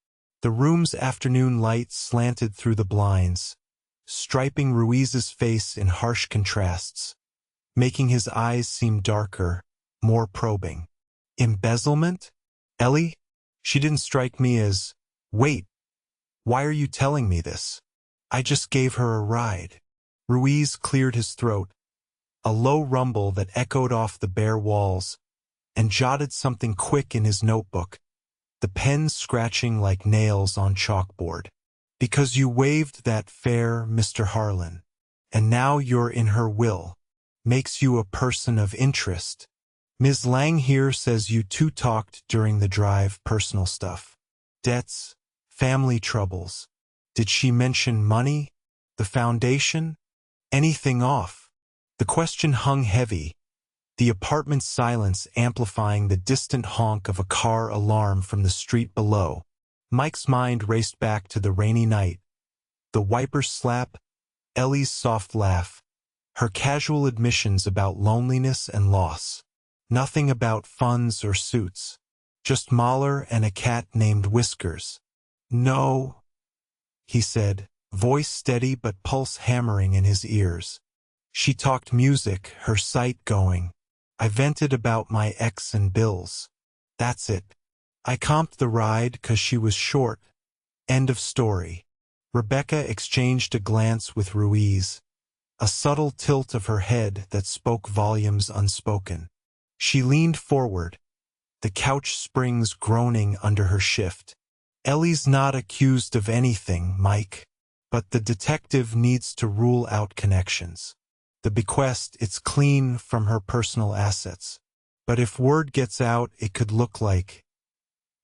The room's afternoon light slanted through the blinds, striping Ruiz's face in harsh contrasts, making his eyes seem darker, more probing. "Embezzlement? Ellie? She didn't strike me as, wait, why are you telling me this? I just gave her a ride." Ruiz cleared his throat, a low rumble that echoed off the bare walls, and jotted something quick in his notebook, the pen scratching like nails on chalkboard. "Because you waived that fare, Mr. Harlan, and now you're in her will. Makes you a person of interest. Ms. Lang here says you two talked during the drive, personal stuff. Debts, family troubles. Did she mention money? The foundation? Anything off?" The question hung heavy, the apartment's silence amplifying the distant honk of a car alarm from the street below. Mike's mind raced back to the rainy night, the wiper's slap, Ellie's soft laugh, her casual admissions about loneliness and loss. Nothing about funds or suits, just Mahler and a cat named Whiskers. "No," he said, voice steady but pulse hammering in his ears. "She talked music, her sight going. I vented about my ex and bills. That's it. I comped the ride 'cause she was short. End of story." Rebecca exchanged a glance with Ruiz, a subtle tilt of her head that spoke volumes unspoken. She leaned forward, the couch springs groaning under her shift. Ellie's not accused of anything, Mike, but the detective needs to rule out connections. The bequest, it's clean from her personal assets. But if word gets out, it could look like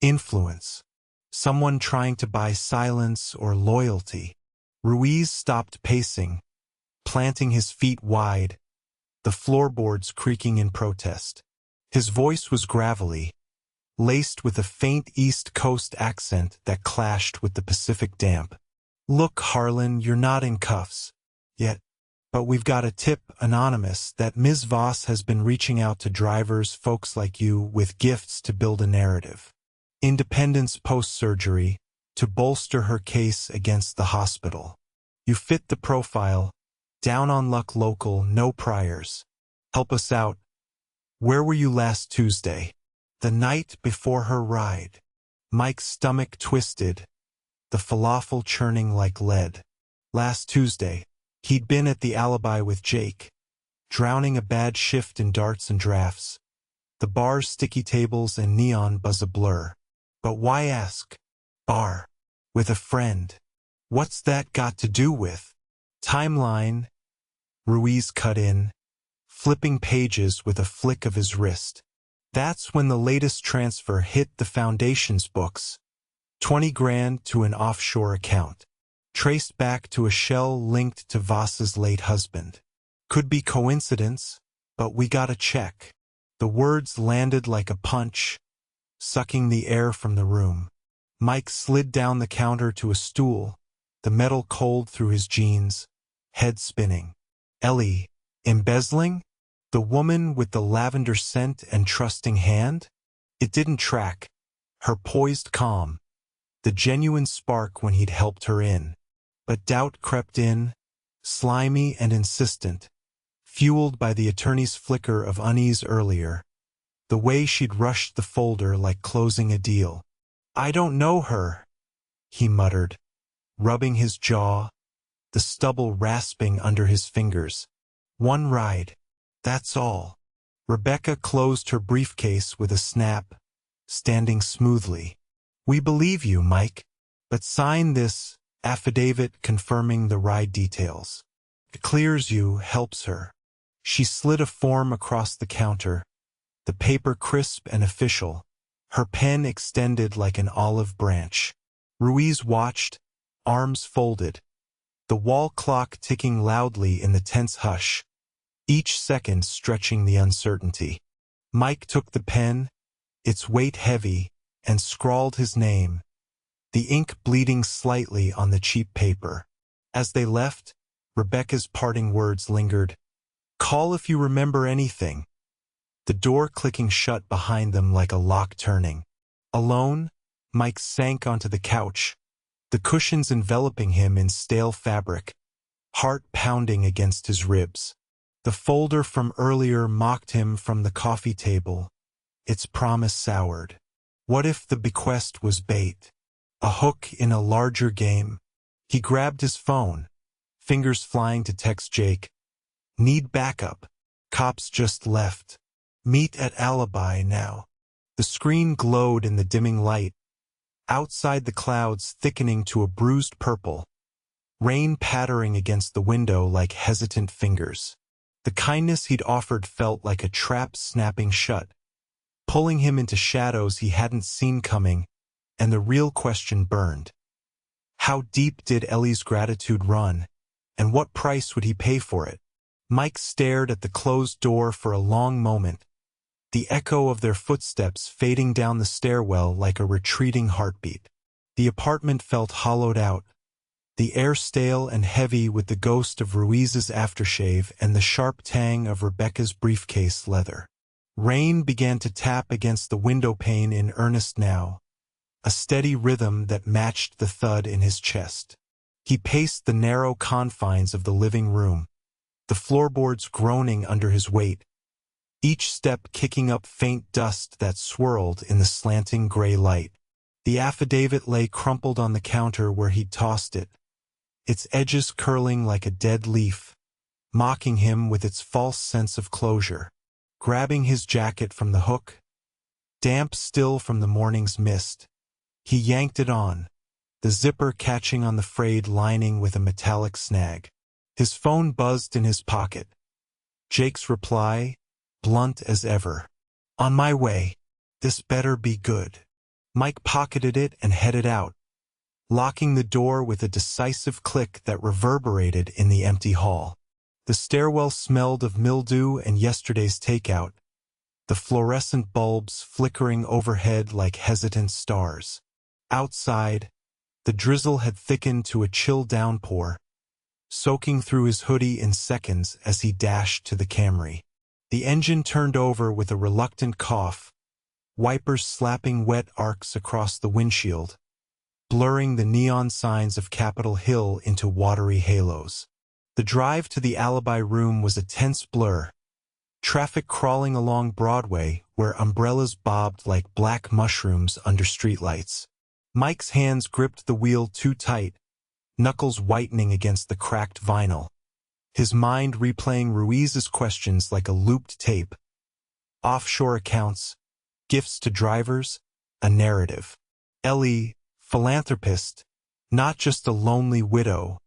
influence. Someone trying to buy silence or loyalty. Ruiz stopped pacing, planting his feet wide, the floorboards creaking in protest. His voice was gravelly, laced with a faint East Coast accent that clashed with the Pacific damp. Look, Harlan, you're not in cuffs yet, but we've got a tip, anonymous, that Ms. Voss has been reaching out to drivers, folks like you, with gifts to build a narrative. Independence post-surgery, to bolster her case against the hospital. You fit the profile, down on luck local, no priors. Help us out. Where were you last Tuesday? The night before her ride. Mike's stomach twisted, the falafel churning like lead. Last Tuesday, he'd been at the Alibi with Jake, drowning a bad shift in darts and drafts. The bar's sticky tables and neon buzz a blur. But why ask? Bar. With a friend. What's that got to do with? Timeline. Ruiz cut in, flipping pages with a flick of his wrist. That's when the latest transfer hit the Foundation's books. 20 grand to an offshore account. Traced back to a shell linked to Voss's late husband. Could be coincidence, but we gotta check. The words landed like a punch, sucking the air from the room. Mike slid down the counter to a stool, the metal cold through his jeans, head spinning. Ellie, embezzling? The woman with the lavender scent and trusting hand? It didn't track. Her poised calm. The genuine spark when he'd helped her in. But doubt crept in, slimy and insistent, fueled by the attorney's flicker of unease earlier. The way she'd rushed the folder like closing a deal. I don't know her, he muttered, rubbing his jaw, the stubble rasping under his fingers. One ride. That's all. Rebecca closed her briefcase with a snap, standing smoothly. We believe you, Mike, but sign this affidavit confirming the ride details. It clears you, helps her. She slid a form across the counter, the paper crisp and official, her pen extended like an olive branch. Ruiz watched, arms folded, the wall clock ticking loudly in the tense hush, each second stretching the uncertainty. Mike took the pen, its weight heavy, and scrawled his name, the ink bleeding slightly on the cheap paper. As they left, Rebecca's parting words lingered. Call if you remember anything. The door clicking shut behind them like a lock turning. Alone, Mike sank onto the couch, the cushions enveloping him in stale fabric, heart pounding against his ribs. The folder from earlier mocked him from the coffee table, its promise soured. What if the bequest was bait? A hook in a larger game? He grabbed his phone, fingers flying to text Jake. Need backup. Cops just left. Meet at Alibi now. The screen glowed in the dimming light, outside the clouds thickening to a bruised purple, rain pattering against the window like hesitant fingers. The kindness he'd offered felt like a trap snapping shut, pulling him into shadows he hadn't seen coming, and the real question burned. How deep did Ellie's gratitude run, and what price would he pay for it? Mike stared at the closed door for a long moment, the echo of their footsteps fading down the stairwell like a retreating heartbeat. The apartment felt hollowed out, the air stale and heavy with the ghost of Ruiz's aftershave and the sharp tang of Rebecca's briefcase leather. Rain began to tap against the window pane in earnest now, a steady rhythm that matched the thud in his chest. He paced the narrow confines of the living room, the floorboards groaning under his weight, each step kicking up faint dust that swirled in the slanting gray light. The affidavit lay crumpled on the counter where he'd tossed it, its edges curling like a dead leaf, mocking him with its false sense of closure. Grabbing his jacket from the hook, damp still from the morning's mist, he yanked it on, the zipper catching on the frayed lining with a metallic snag. His phone buzzed in his pocket. Jake's reply, blunt as ever. "On my way. This better be good." Mike pocketed it and headed out, locking the door with a decisive click that reverberated in the empty hall. The stairwell smelled of mildew and yesterday's takeout, the fluorescent bulbs flickering overhead like hesitant stars. Outside, the drizzle had thickened to a chill downpour, soaking through his hoodie in seconds as he dashed to the Camry. The engine turned over with a reluctant cough, wipers slapping wet arcs across the windshield, blurring the neon signs of Capitol Hill into watery halos. The drive to the alibi room was a tense blur, traffic crawling along Broadway where umbrellas bobbed like black mushrooms under streetlights. Mike's hands gripped the wheel too tight, knuckles whitening against the cracked vinyl, his mind replaying Ruiz's questions like a looped tape. Offshore accounts, gifts to drivers, a narrative. Ellie, philanthropist, not just a lonely widow,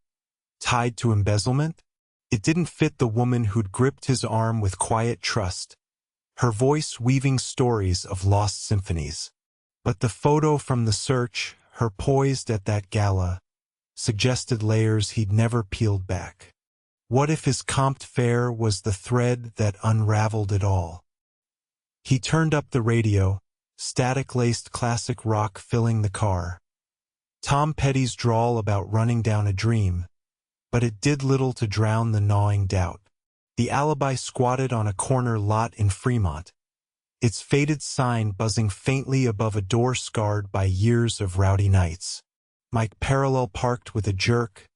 tied to embezzlement? It didn't fit the woman who'd gripped his arm with quiet trust, her voice weaving stories of lost symphonies. But the photo from the search, her poised at that gala, suggested layers he'd never peeled back. What if his comped fare was the thread that unraveled it all? He turned up the radio, static-laced classic rock filling the car. Tom Petty's drawl about running down a dream, but it did little to drown the gnawing doubt. The alibi squatted on a corner lot in Fremont, its faded sign buzzing faintly above a door scarred by years of rowdy nights. Mike parallel parked with a jerk,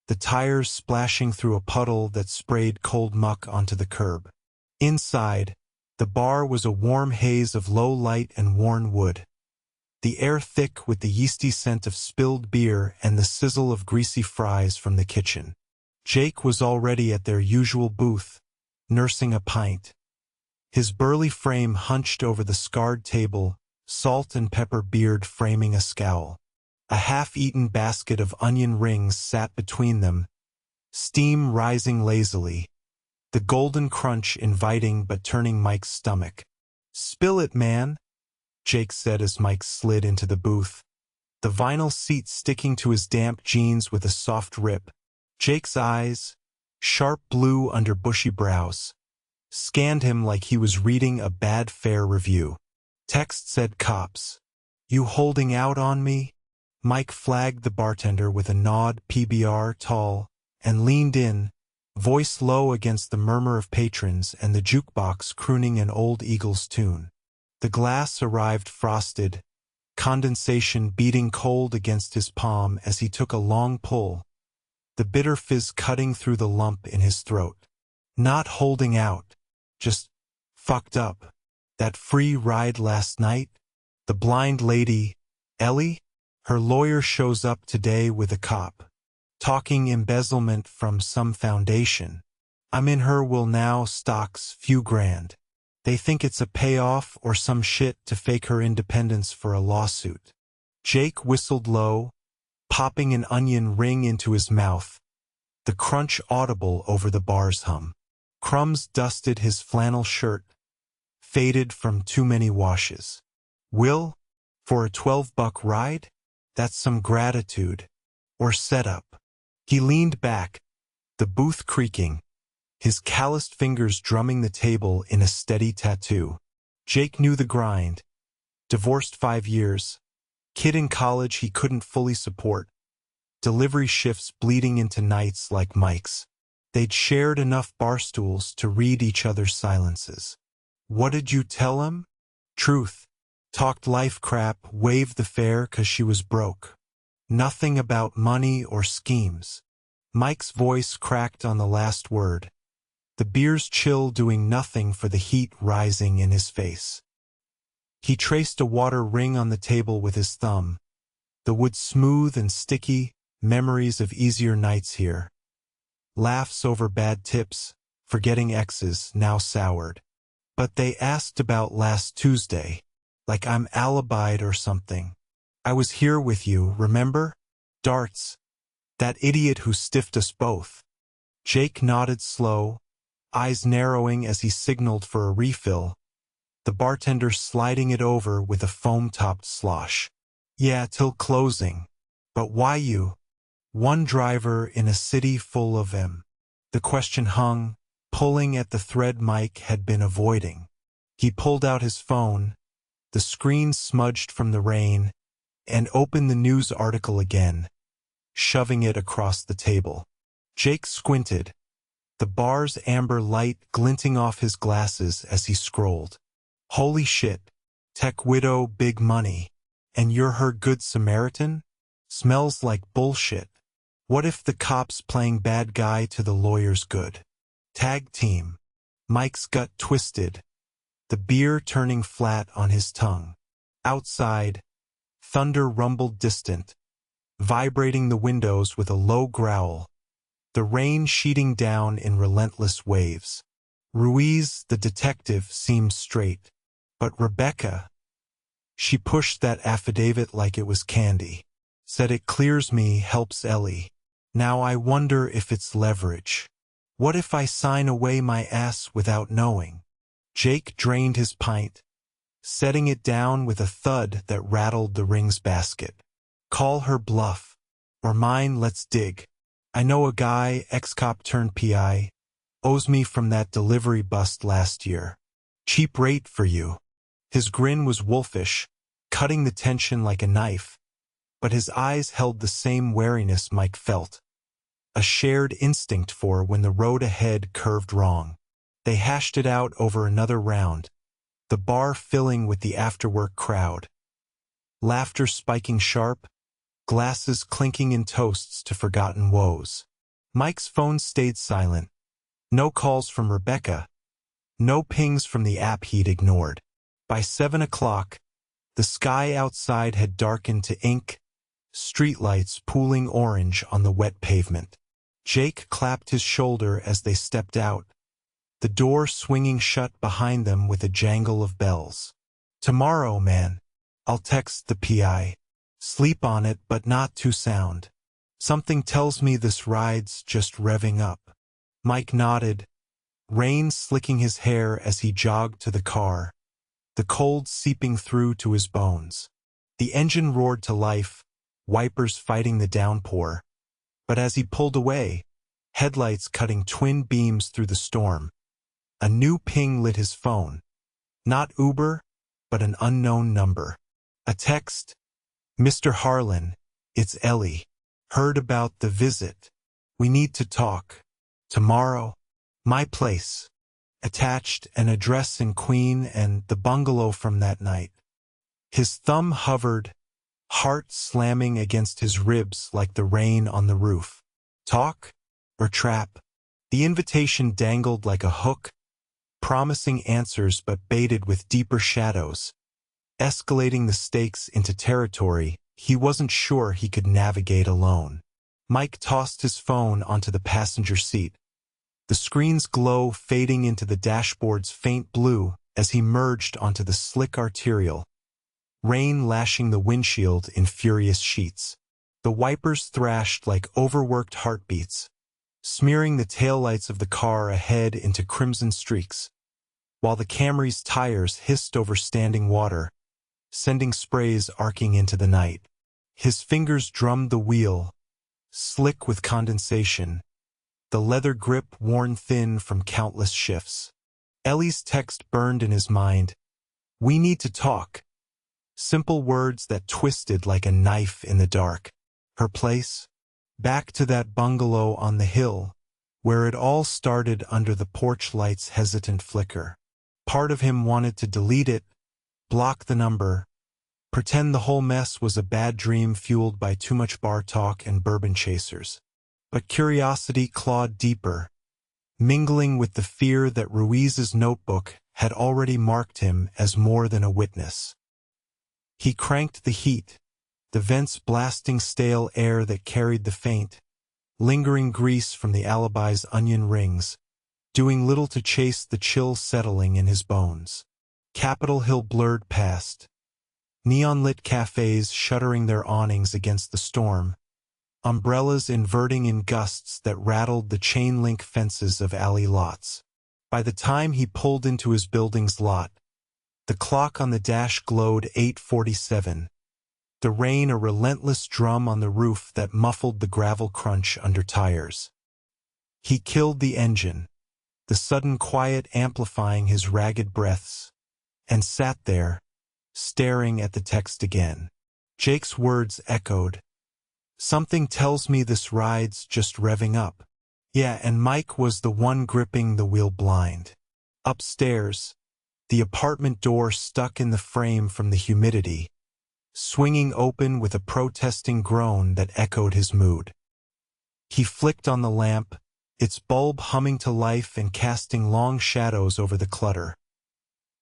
the tires splashing through a puddle that sprayed cold muck onto the curb. Inside, the bar was a warm haze of low light and worn wood, the air thick with the yeasty scent of spilled beer and the sizzle of greasy fries from the kitchen. Jake was already at their usual booth, nursing a pint, his burly frame hunched over the scarred table, salt and pepper beard framing a scowl. A half-eaten basket of onion rings sat between them, steam rising lazily, the golden crunch inviting but turning Mike's stomach. "Spill it, man," Jake said as Mike slid into the booth, the vinyl seat sticking to his damp jeans with a soft rip. Jake's eyes, sharp blue under bushy brows, scanned him like he was reading a bad fare review. Text said cops. "You holding out on me?" Mike flagged the bartender with a nod, PBR tall, and leaned in, voice low against the murmur of patrons and the jukebox crooning an old Eagles tune. The glass arrived frosted, condensation beating cold against his palm as he took a long pull, the bitter fizz cutting through the lump in his throat. Not holding out, just fucked up. That free ride last night? The blind lady, Ellie? Her lawyer shows up today with a cop, talking embezzlement from some foundation. I'm in her will now, stocks few grand. They think it's a payoff or some shit to fake her independence for a lawsuit. Jake whistled low, popping an onion ring into his mouth, the crunch audible over the bar's hum. Crumbs dusted his flannel shirt, faded from too many washes. "Will? For a $12 ride? That's some gratitude. Or setup." He leaned back, the booth creaking, his calloused fingers drumming the table in a steady tattoo. Jake knew the grind. Divorced 5 years. Kid in college he couldn't fully support. Delivery shifts bleeding into nights like Mike's. They'd shared enough barstools to read each other's silences. What did you tell him? Truth. Talked life crap, waived the fare 'cause she was broke. Nothing about money or schemes. Mike's voice cracked on the last word, the beer's chill doing nothing for the heat rising in his face. He traced a water ring on the table with his thumb, the wood smooth and sticky, memories of easier nights here. Laughs over bad tips, forgetting exes now soured. But they asked about last Tuesday, like I'm alibied or something. I was here with you, remember? Darts. That idiot who stiffed us both. Jake nodded slow, eyes narrowing as he signaled for a refill, the bartender sliding it over with a foam-topped slosh. Yeah, till closing. But why you? One driver in a city full of them. The question hung, pulling at the thread Mike had been avoiding. He pulled out his phone, the screen smudged from the rain, and opened the news article again, shoving it across the table. Jake squinted, the bar's amber light glinting off his glasses as he scrolled. Holy shit. Tech widow, big money. And you're her good Samaritan? Smells like bullshit. What if the cops playing bad guy to the lawyer's good? Tag team. Mike's gut twisted, the beer turning flat on his tongue. Outside, thunder rumbled distant, vibrating the windows with a low growl, the rain sheeting down in relentless waves. Ruiz, the detective, seemed straight, but Rebecca, she pushed that affidavit like it was candy. Said it clears me, helps Ellie. Now I wonder if it's leverage. What if I sign away my ass without knowing? Jake drained his pint, setting it down with a thud that rattled the rings basket. Call her bluff. Or mine, let's dig. I know a guy, ex-cop turned PI, owes me from that delivery bust last year. Cheap rate for you. His grin was wolfish, cutting the tension like a knife, but his eyes held the same wariness Mike felt, a shared instinct for when the road ahead curved wrong. They hashed it out over another round, the bar filling with the after-work crowd. Laughter spiking sharp, glasses clinking in toasts to forgotten woes. Mike's phone stayed silent. No calls from Rebecca. No pings from the app he'd ignored. By 7 o'clock, the sky outside had darkened to ink, streetlights pooling orange on the wet pavement. Jake clapped his shoulder as they stepped out, the door swinging shut behind them with a jangle of bells. Tomorrow, man. I'll text the PI. Sleep on it, but not too sound. Something tells me this ride's just revving up. Mike nodded, rain slicking his hair as he jogged to the car, the cold seeping through to his bones. The engine roared to life, wipers fighting the downpour. But as he pulled away, headlights cutting twin beams through the storm, a new ping lit his phone. Not Uber, but an unknown number. A text. Mr. Harlan, it's Ellie. Heard about the visit. We need to talk. Tomorrow. My place. Attached an address in Queen and the bungalow from that night. His thumb hovered, heart slamming against his ribs like the rain on the roof. Talk? Or trap? The invitation dangled like a hook, promising answers but baited with deeper shadows, escalating the stakes into territory he wasn't sure he could navigate alone. Mike tossed his phone onto the passenger seat, the screen's glow fading into the dashboard's faint blue as he merged onto the slick arterial, rain lashing the windshield in furious sheets. The wipers thrashed like overworked heartbeats, smearing the taillights of the car ahead into crimson streaks, while the Camry's tires hissed over standing water, sending sprays arcing into the night. His fingers drummed the wheel, slick with condensation, the leather grip worn thin from countless shifts. Ellie's text burned in his mind. We need to talk. Simple words that twisted like a knife in the dark. Her place? Back to that bungalow on the hill, where it all started under the porch light's hesitant flicker. Part of him wanted to delete it, block the number, pretend the whole mess was a bad dream fueled by too much bar talk and bourbon chasers. But curiosity clawed deeper, mingling with the fear that Ruiz's notebook had already marked him as more than a witness. He cranked the heat, the vents blasting stale air that carried the faint, lingering grease from the alibi's onion rings, doing little to chase the chill settling in his bones. Capitol Hill blurred past, neon-lit cafes shuttering their awnings against the storm, umbrellas inverting in gusts that rattled the chain-link fences of alley lots. By the time he pulled into his building's lot, the clock on the dash glowed 8:47, the rain a relentless drum on the roof that muffled the gravel crunch under tires. He killed the engine, the sudden quiet amplifying his ragged breaths, and sat there, staring at the text again. Jake's words echoed. Something tells me this ride's just revving up. Yeah, and Mike was the one gripping the wheel blind. Upstairs, the apartment door stuck in the frame from the humidity, swinging open with a protesting groan that echoed his mood. He flicked on the lamp, its bulb humming to life and casting long shadows over the clutter.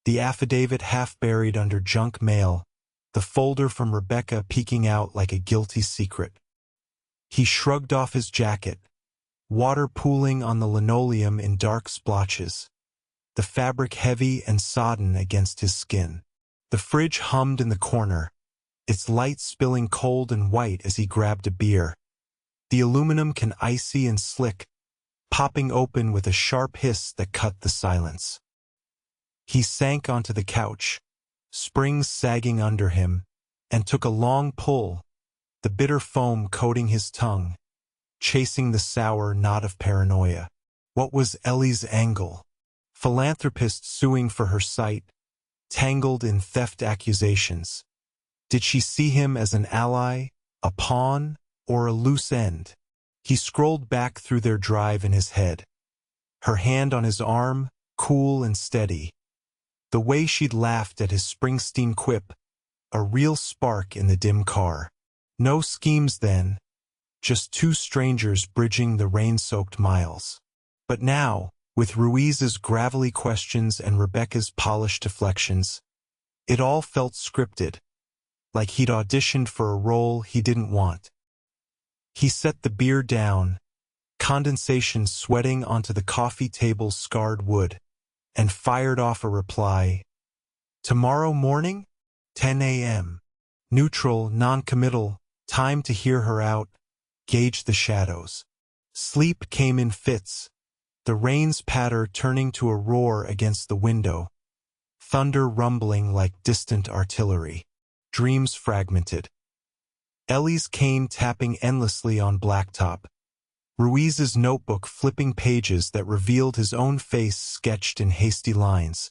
The affidavit half buried under junk mail, the folder from Rebecca peeking out like a guilty secret. He shrugged off his jacket, water pooling on the linoleum in dark splotches, the fabric heavy and sodden against his skin. The fridge hummed in the corner, its light spilling cold and white as he grabbed a beer. The aluminum can icy and slick, popping open with a sharp hiss that cut the silence. He sank onto the couch, springs sagging under him, and took a long pull, the bitter foam coating his tongue, chasing the sour knot of paranoia. What was Ellie's angle? Philanthropist suing for her sight, tangled in theft accusations. Did she see him as an ally, a pawn, or a loose end? He scrolled back through their drive in his head. Her hand on his arm, cool and steady. The way she'd laughed at his Springsteen quip, a real spark in the dim car. No schemes then, just two strangers bridging the rain-soaked miles. But now, with Ruiz's gravelly questions and Rebecca's polished deflections, it all felt scripted, like he'd auditioned for a role he didn't want. He set the beer down, condensation sweating onto the coffee table's scarred wood, and fired off a reply. Tomorrow morning? 10 a.m. Neutral, non-committal, time to hear her out, gauge the shadows. Sleep came in fits, the rain's patter turning to a roar against the window, thunder rumbling like distant artillery. Dreams fragmented. Ellie's cane tapping endlessly on blacktop. Ruiz's notebook flipping pages that revealed his own face sketched in hasty lines.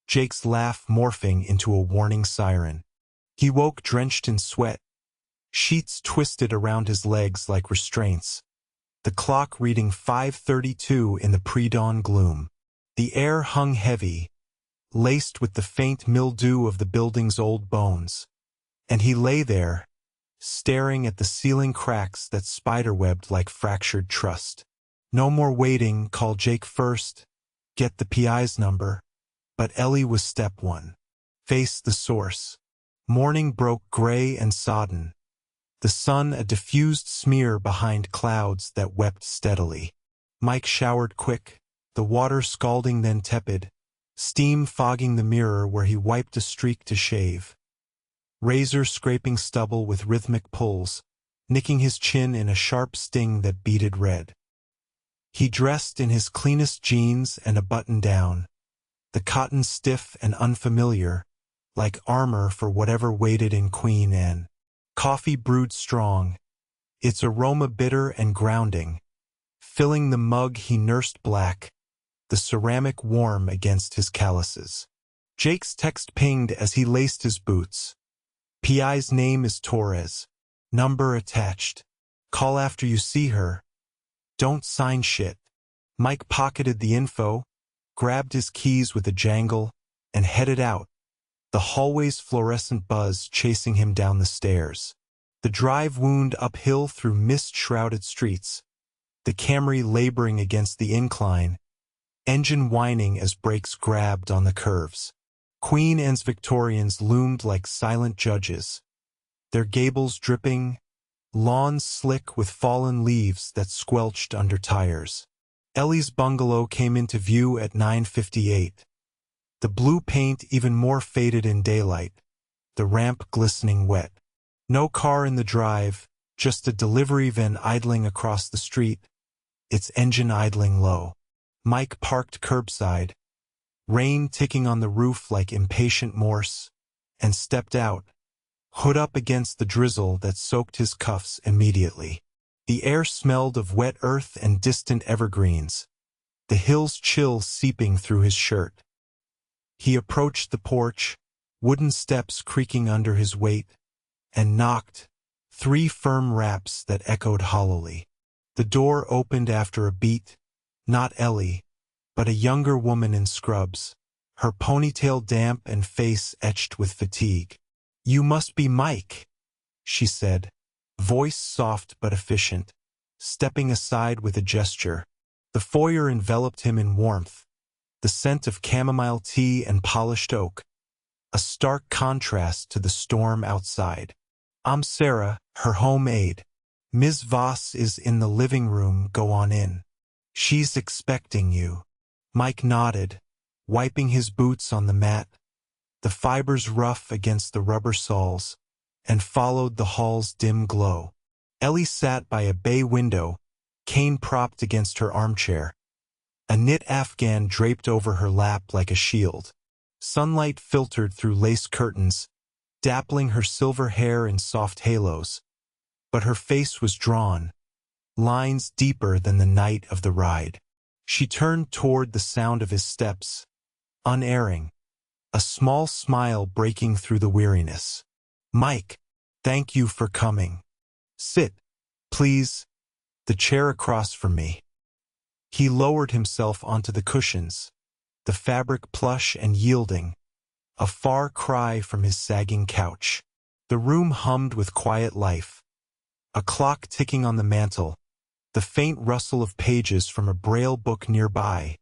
Jake's laugh morphing into a warning siren. He woke drenched in sweat, sheets twisted around his legs like restraints, the clock reading 5:32 in the pre-dawn gloom. The air hung heavy, laced with the faint mildew of the building's old bones, and he lay there, staring at the ceiling cracks that spiderwebbed like fractured trust. No more waiting, call Jake first, get the PI's number. But Ellie was step one. Face the source. Morning broke gray and sodden, the sun a diffused smear behind clouds that wept steadily. Mike showered quick, the water scalding then tepid, steam fogging the mirror where he wiped a streak to shave. Razor scraping stubble with rhythmic pulls, nicking his chin in a sharp sting that beaded red. He dressed in his cleanest jeans and a button-down, the cotton stiff and unfamiliar, like armor for whatever waited in Queen Anne. Coffee brewed strong, its aroma bitter and grounding, filling the mug he nursed black, the ceramic warm against his calluses. Jake's text pinged as he laced his boots. PI's name is Torres. Number attached. Call after you see her. Don't sign shit. Mike pocketed the info, grabbed his keys with a jangle, and headed out, the hallway's fluorescent buzz chasing him down the stairs. The drive wound uphill through mist-shrouded streets, the Camry laboring against the incline, engine whining as brakes grabbed on the curves. Queen Anne's Victorians loomed like silent judges, their gables dripping, lawns slick with fallen leaves that squelched under tires. Ellie's bungalow came into view at 9:58. The blue paint even more faded in daylight, the ramp glistening wet. No car in the drive, just a delivery van idling across the street, its engine idling low. Mike parked curbside, rain ticking on the roof like impatient Morse, and stepped out, hood up against the drizzle that soaked his cuffs immediately. The air smelled of wet earth and distant evergreens, the hills chill seeping through his shirt. He approached the porch, wooden steps creaking under his weight, and knocked, 3 firm raps that echoed hollowly. The door opened after a beat, not Ellie, but a younger woman in scrubs, her ponytail damp and face etched with fatigue. "You must be Mike," she said, voice soft but efficient, stepping aside with a gesture. The foyer enveloped him in warmth, the scent of chamomile tea and polished oak, a stark contrast to the storm outside. "I'm Sarah, her home aide. Ms. Voss is in the living room, go on in. She's expecting you." Mike nodded, wiping his boots on the mat, the fibers rough against the rubber soles, and followed the hall's dim glow. Ellie sat by a bay window, cane propped against her armchair, a knit afghan draped over her lap like a shield. Sunlight filtered through lace curtains, dappling her silver hair in soft halos, but her face was drawn, lines deeper than the night of the ride. She turned toward the sound of his steps, unerring, a small smile breaking through the weariness. "Mike, thank you for coming. Sit, please, the chair across from me." He lowered himself onto the cushions, the fabric plush and yielding, a far cry from his sagging couch. The room hummed with quiet life, a clock ticking on the mantel, the faint rustle of pages from a braille book nearby,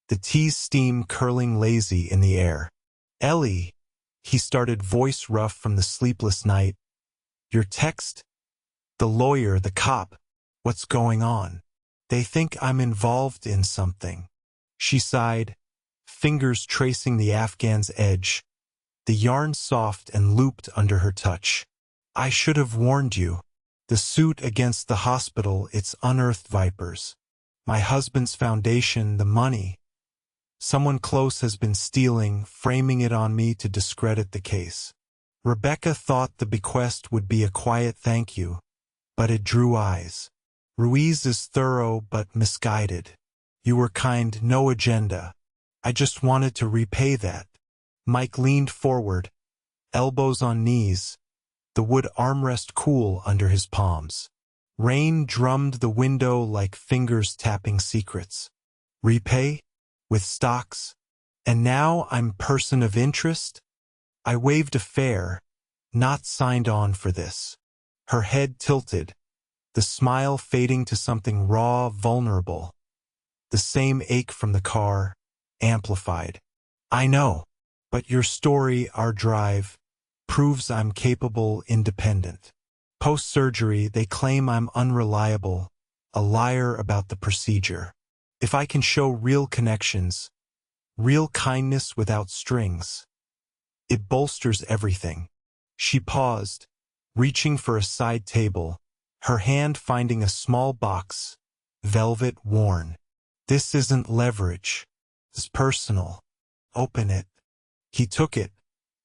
the tea steam curling lazy in the air. "Ellie," he started, voice rough from the sleepless night, "your text? The lawyer, the cop, what's going on? They think I'm involved in something." She sighed, fingers tracing the afghan's edge, the yarn soft and looped under her touch. "I should have warned you. The suit against the hospital, it's unearthed vipers. My husband's foundation, the money. Someone close has been stealing, framing it on me to discredit the case. Rebecca thought the bequest would be a quiet thank you, but it drew eyes. Ruiz is thorough but misguided. You were kind, no agenda. I just wanted to repay that." Mike leaned forward, elbows on knees, the wood armrest cool under his palms. Rain drummed the window like fingers tapping secrets. "Repay? With stocks? And now I'm person of interest? I waived a fare, not signed on for this." Her head tilted, the smile fading to something raw, vulnerable. The same ache from the car, amplified. "I know, but your story, our drive, proves I'm capable, independent. Post-surgery, they claim I'm unreliable, a liar about the procedure. If I can show real connections, real kindness without strings, it bolsters everything." She paused, reaching for a side table, her hand finding a small box, velvet worn. "This isn't leverage. It's personal. Open it." He took it,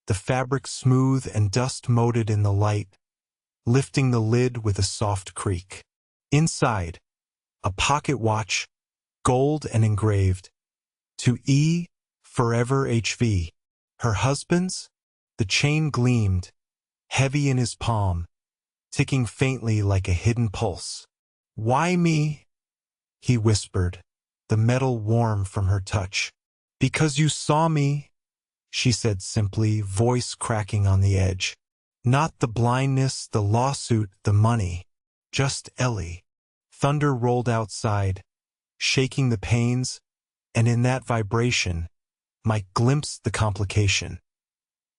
the fabric smooth and dust-moted in the light, lifting the lid with a soft creak. Inside, a pocket watch, gold and engraved, "To E, Forever HV." Her husband's? The chain gleamed, heavy in his palm, ticking faintly like a hidden pulse. "Why me?" he whispered, the metal warm from her touch. "Because you saw me," she said simply, voice cracking on the edge. "Not the blindness, the lawsuit, the money. Just Ellie." Thunder rolled outside, shaking the panes, and in that vibration, Mike glimpsed the complication.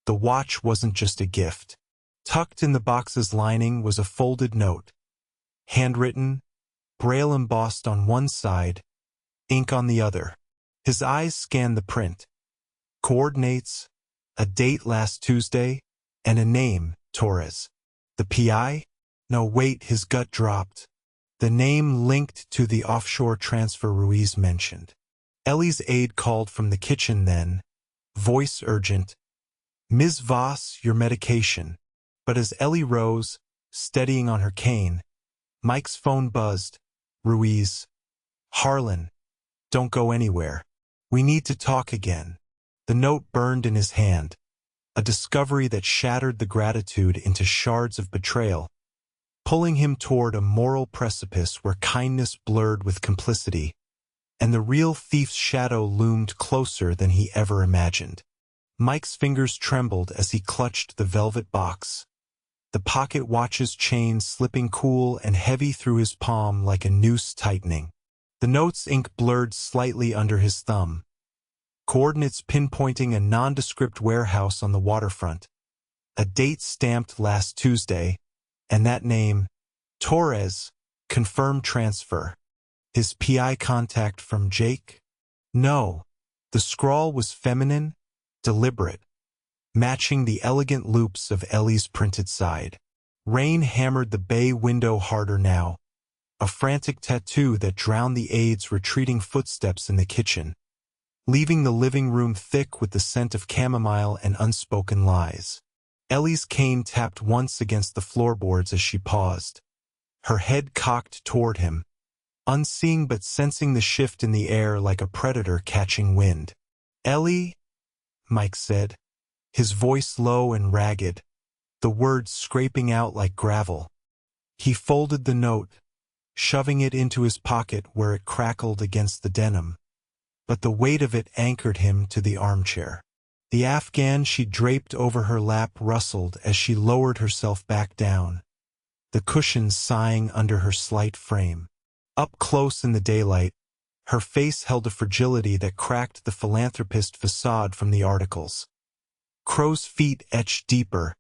The watch wasn't just a gift. Tucked in the box's lining was a folded note, Handwritten, braille embossed on one side, ink on the other. His eyes scanned the print. Coordinates, a date last Tuesday, and a name, Torres. The PI? No, wait, his gut dropped. The name linked to the offshore transfer Ruiz mentioned. Ellie's aide called from the kitchen then, voice urgent. Ms. Voss, your medication. But as Ellie rose, steadying on her cane, Mike's phone buzzed. Ruiz. Harlan. Don't go anywhere. We need to talk again. The note burned in his hand, a discovery that shattered the gratitude into shards of betrayal, pulling him toward a moral precipice where kindness blurred with complicity, and the real thief's shadow loomed closer than he ever imagined. Mike's fingers trembled as he clutched the velvet box, the pocket watch's chain slipping cool and heavy through his palm like a noose tightening. The note's ink blurred slightly under his thumb, coordinates pinpointing a nondescript warehouse on the waterfront, a date stamped last Tuesday, and that name, Torres, confirmed transfer. His PI contact from Jake? No. The scrawl was feminine, deliberate, matching the elegant loops of Ellie's printed side. Rain hammered the bay window harder now, a frantic tattoo that drowned the aide's retreating footsteps in the kitchen, leaving the living room thick with the scent of chamomile and unspoken lies. Ellie's cane tapped once against the floorboards as she paused, her head cocked toward him, unseeing but sensing the shift in the air like a predator catching wind. Ellie, Mike said, his voice low and ragged, the words scraping out like gravel. He folded the note, shoving it into his pocket where it crackled against the denim, but the weight of it anchored him to the armchair. The Afghan she draped over her lap rustled as she lowered herself back down, the cushions sighing under her slight frame. Up close in the daylight, her face held a fragility that cracked the philanthropist facade from the articles. Crow's feet etched deeper,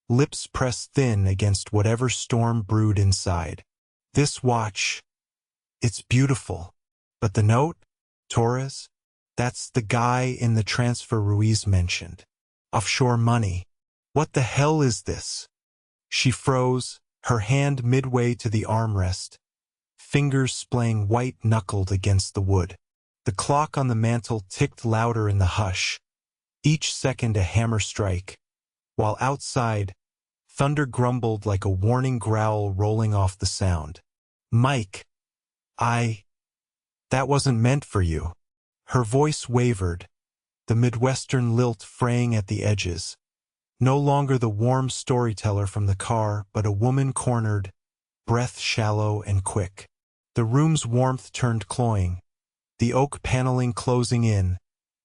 lips pressed thin against whatever storm brewed inside. This watch, it's beautiful. But the note? Torres? That's the guy in the transfer Ruiz mentioned. Offshore money. What the hell is this? She froze, her hand midway to the armrest, fingers splaying white-knuckled against the wood. The clock on the mantel ticked louder in the hush, each second a hammer strike, while outside, thunder grumbled like a warning growl rolling off the sound. Mike, that wasn't meant for you. Her voice wavered, the Midwestern lilt fraying at the edges. No longer the warm storyteller from the car, but a woman cornered, breath shallow and quick. The room's warmth turned cloying, the oak paneling closing in,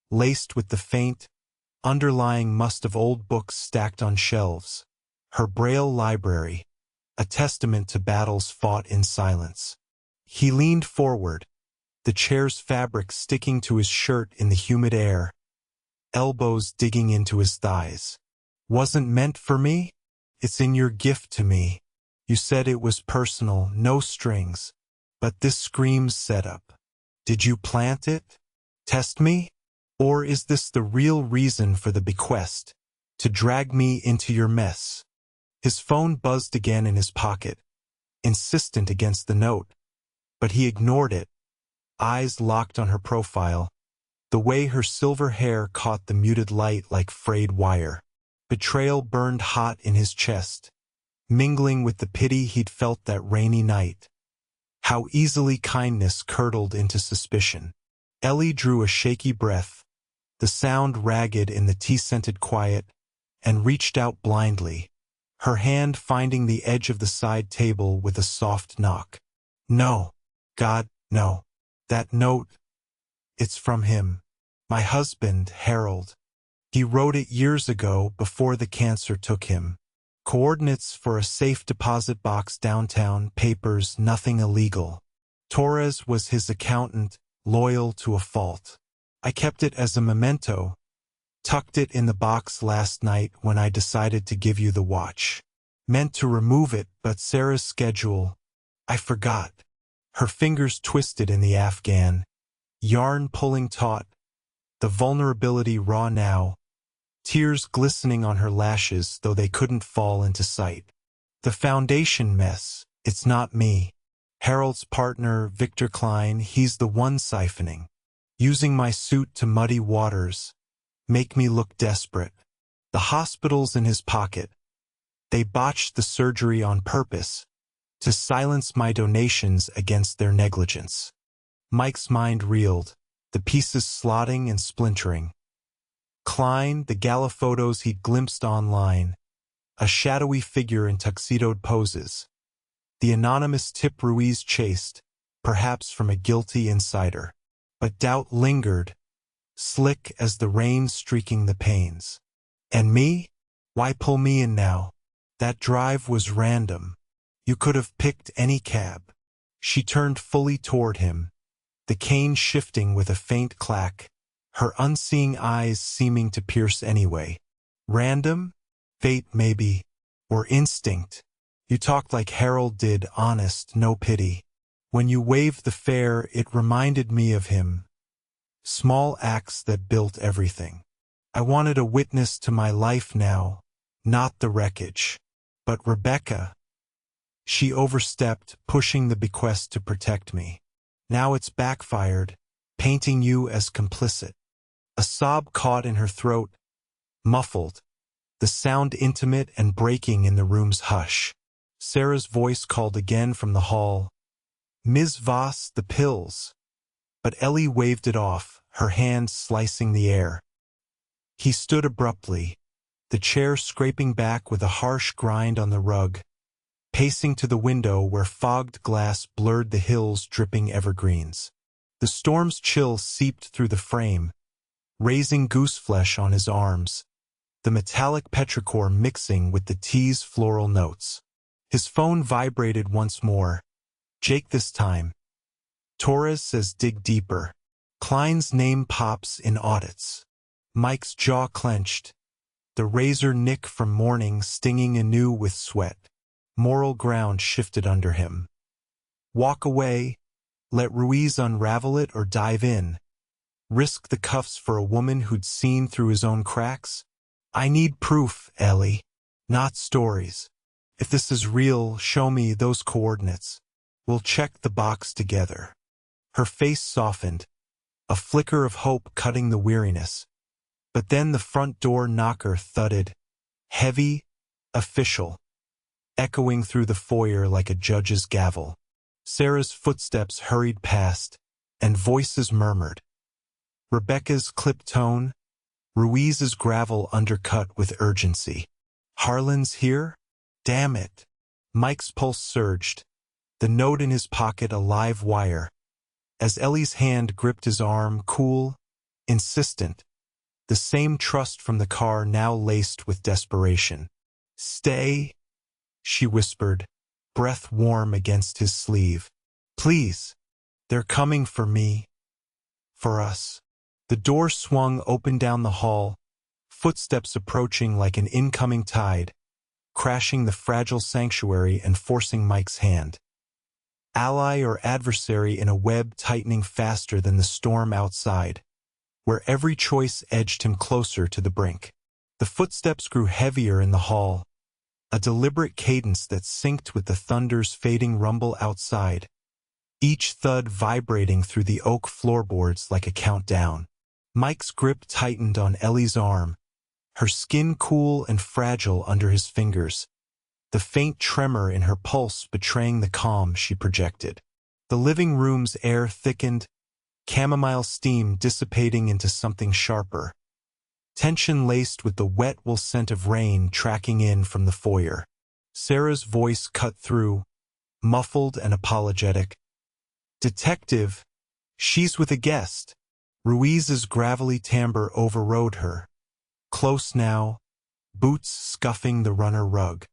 laced with the faint, underlying must of old books stacked on shelves. Her braille library, a testament to battles fought in silence. He leaned forward, the chair's fabric sticking to his shirt in the humid air, elbows digging into his thighs. Wasn't meant for me? It's in your gift to me. You said it was personal, no strings. But this screams setup. Did you plant it? Test me? Or is this the real reason for the bequest? To drag me into your mess? His phone buzzed again in his pocket, insistent against the note. But he ignored it, eyes locked on her profile, the way her silver hair caught the muted light like frayed wire. Betrayal burned hot in his chest, mingling with the pity he'd felt that rainy night. How easily kindness curdled into suspicion. Ellie drew a shaky breath, the sound ragged in the tea-scented quiet, and reached out blindly, her hand finding the edge of the side table with a soft knock. No. God, no. That note, it's from him. My husband, Harold. He wrote it years ago before the cancer took him. Coordinates for a safe deposit box downtown, papers, nothing illegal. Torres was his accountant, loyal to a fault. I kept it as a memento, tucked it in the box last night when I decided to give you the watch. Meant to remove it, but Sarah's schedule. I forgot. Her fingers twisted in the Afghan, yarn pulling taut, the vulnerability raw now, tears glistening on her lashes though they couldn't fall into sight. The foundation mess, it's not me. Harold's partner, Victor Klein, he's the one siphoning. Using my suit to muddy waters, make me look desperate. The hospital's in his pocket. They botched the surgery on purpose, to silence my donations against their negligence. Mike's mind reeled, the pieces slotting and splintering. Klein, the gala photos he'd glimpsed online, a shadowy figure in tuxedoed poses. The anonymous tip Ruiz chased, perhaps from a guilty insider. But doubt lingered, slick as the rain streaking the panes. And me? Why pull me in now? That drive was random. You could have picked any cab. She turned fully toward him, the cane shifting with a faint clack, her unseeing eyes seeming to pierce anyway. Random? Fate, maybe. Or instinct. You talked like Harold did, honest, no pity. When you waved the fare, it reminded me of him. Small acts that built everything. I wanted a witness to my life now, not the wreckage. But Rebecca, she overstepped, pushing the bequest to protect me. Now it's backfired, painting you as complicit. A sob caught in her throat, muffled, the sound intimate and breaking in the room's hush. Sarah's voice called again from the hall. Ms. Voss, the pills. But Ellie waved it off, her hand slicing the air. He stood abruptly, the chair scraping back with a harsh grind on the rug, pacing to the window where fogged glass blurred the hills dripping evergreens. The storm's chill seeped through the frame, raising gooseflesh on his arms, the metallic petrichor mixing with the tea's floral notes. His phone vibrated once more. Jake this time. Torres says dig deeper. Klein's name pops in audits. Mike's jaw clenched, the razor nick from morning stinging anew with sweat. Moral ground shifted under him. Walk away, let Ruiz unravel it or dive in. Risk the cuffs for a woman who'd seen through his own cracks? I need proof, Ellie, not stories. If this is real, show me those coordinates. We'll check the box together. Her face softened, a flicker of hope cutting the weariness. But then the front door knocker thudded, heavy, official, echoing through the foyer like a judge's gavel. Sarah's footsteps hurried past, and voices murmured. Rebecca's clipped tone, Ruiz's gravel undercut with urgency. Harlan's here? Damn it. Mike's pulse surged, the note in his pocket a live wire. As Ellie's hand gripped his arm, cool, insistent, the same trust from the car now laced with desperation. Stay, she whispered, breath warm against his sleeve. Please, they're coming for me. For us. The door swung open down the hall, footsteps approaching like an incoming tide, crashing the fragile sanctuary and forcing Mike's hand. Ally or adversary in a web tightening faster than the storm outside, where every choice edged him closer to the brink. The footsteps grew heavier in the hall, a deliberate cadence that synced with the thunder's fading rumble outside, each thud vibrating through the oak floorboards like a countdown. Mike's grip tightened on Ellie's arm, her skin cool and fragile under his fingers, the faint tremor in her pulse betraying the calm she projected. The living room's air thickened, chamomile steam dissipating into something sharper, tension laced with the wet wool scent of rain tracking in from the foyer. Sarah's voice cut through, muffled and apologetic. Detective, she's with a guest. Ruiz's gravelly timbre overrode her. Close now, boots scuffing the runner rug.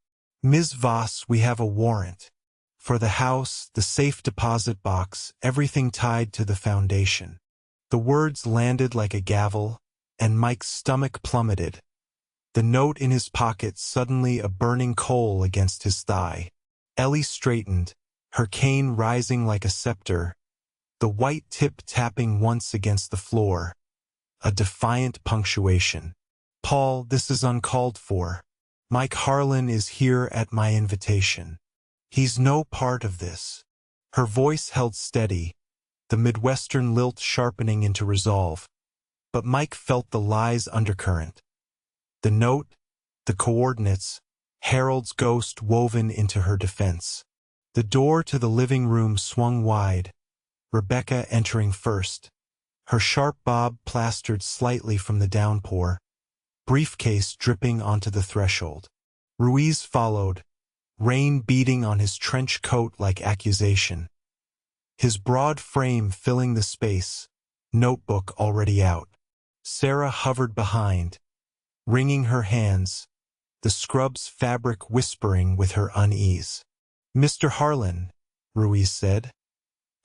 Ms. Voss, we have a warrant. For the house, the safe deposit box, everything tied to the foundation. The words landed like a gavel, and Mike's stomach plummeted. The note in his pocket suddenly a burning coal against his thigh. Ellie straightened, her cane rising like a scepter, the white tip tapping once against the floor, a defiant punctuation. "Paul, this is uncalled for. Mike Harlan is here at my invitation. He's no part of this." Her voice held steady, the Midwestern lilt sharpening into resolve. But Mike felt the lie's undercurrent. The note, the coordinates, Harold's ghost woven into her defense. The door to the living room swung wide, Rebecca entering first, her sharp bob plastered slightly from the downpour, briefcase dripping onto the threshold. Ruiz followed, rain beating on his trench coat like accusation. His broad frame filling the space, notebook already out. Sarah hovered behind, wringing her hands, the scrub's fabric whispering with her unease. "Mr. Harlan," Ruiz said,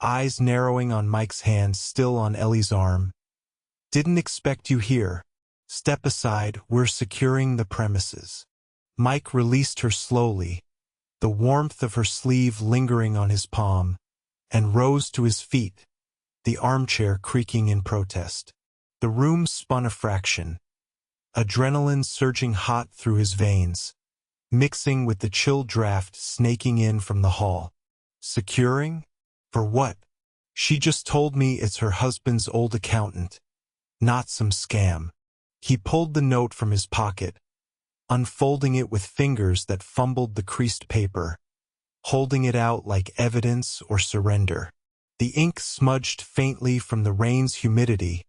eyes narrowing on Mike's hand still on Ellie's arm. "Didn't expect you here. Step aside, we're securing the premises." Mike released her slowly, the warmth of her sleeve lingering on his palm, and rose to his feet, the armchair creaking in protest. The room spun a fraction, adrenaline surging hot through his veins, mixing with the chill draft snaking in from the hall. Securing? For what? She just told me it's her husband's old accountant, not some scam. He pulled the note from his pocket, unfolding it with fingers that fumbled the creased paper, holding it out like evidence or surrender. The ink smudged faintly from the rain's humidity,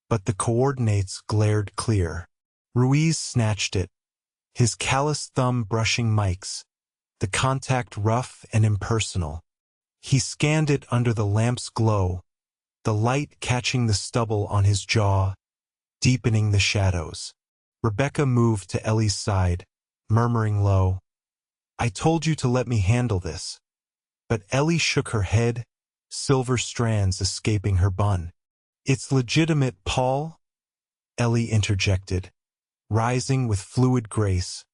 but the coordinates glared clear. Ruiz snatched it, his calloused thumb brushing Mike's, the contact rough and impersonal. He scanned it under the lamp's glow, the light catching the stubble on his jaw, deepening the shadows. Rebecca moved to Ellie's side, murmuring low, "I told you to let me handle this." But Ellie shook her head, silver strands escaping her bun. "It's legitimate, Paul," Ellie interjected, rising with fluid grace,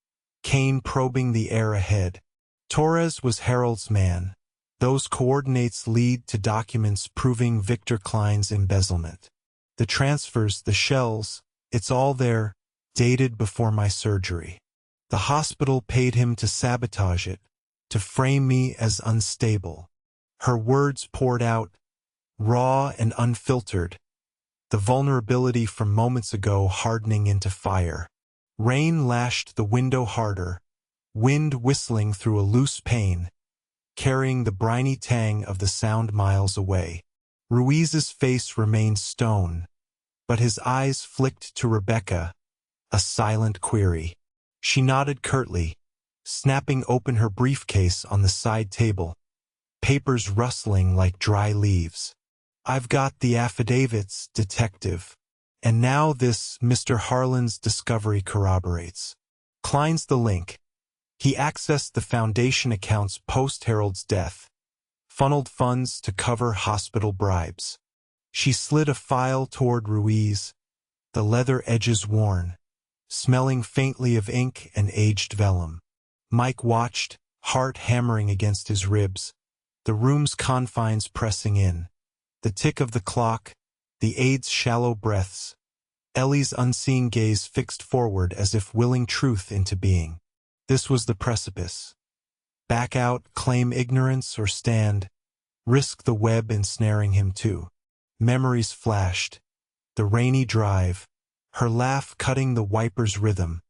cane probing the air ahead. "Torres was Harold's man. Those coordinates lead to documents proving Victor Klein's embezzlement. The transfers, the shells, it's all there, dated before my surgery. The hospital paid him to sabotage it, to frame me as unstable." Her words poured out, raw and unfiltered, the vulnerability from moments ago hardening into fire. Rain lashed the window harder, wind whistling through a loose pane, carrying the briny tang of the sound miles away. Ruiz's face remained stone, but his eyes flicked to Rebecca, a silent query. She nodded curtly, snapping open her briefcase on the side table, papers rustling like dry leaves. "I've got the affidavits, detective. And now this Mr. Harlan's discovery corroborates. Klein's the link. He accessed the foundation accounts post-Harold's death, funneled funds to cover hospital bribes." She slid a file toward Ruiz, the leather edges worn, smelling faintly of ink and aged vellum. Mike watched, heart hammering against his ribs, the room's confines pressing in, the tick of the clock, the aide's shallow breaths, Ellie's unseeing gaze fixed forward as if willing truth into being. This was the precipice. Back out, claim ignorance, or stand, risk the web ensnaring him too. Memories flashed, the rainy drive, her laugh cutting the wiper's rhythm,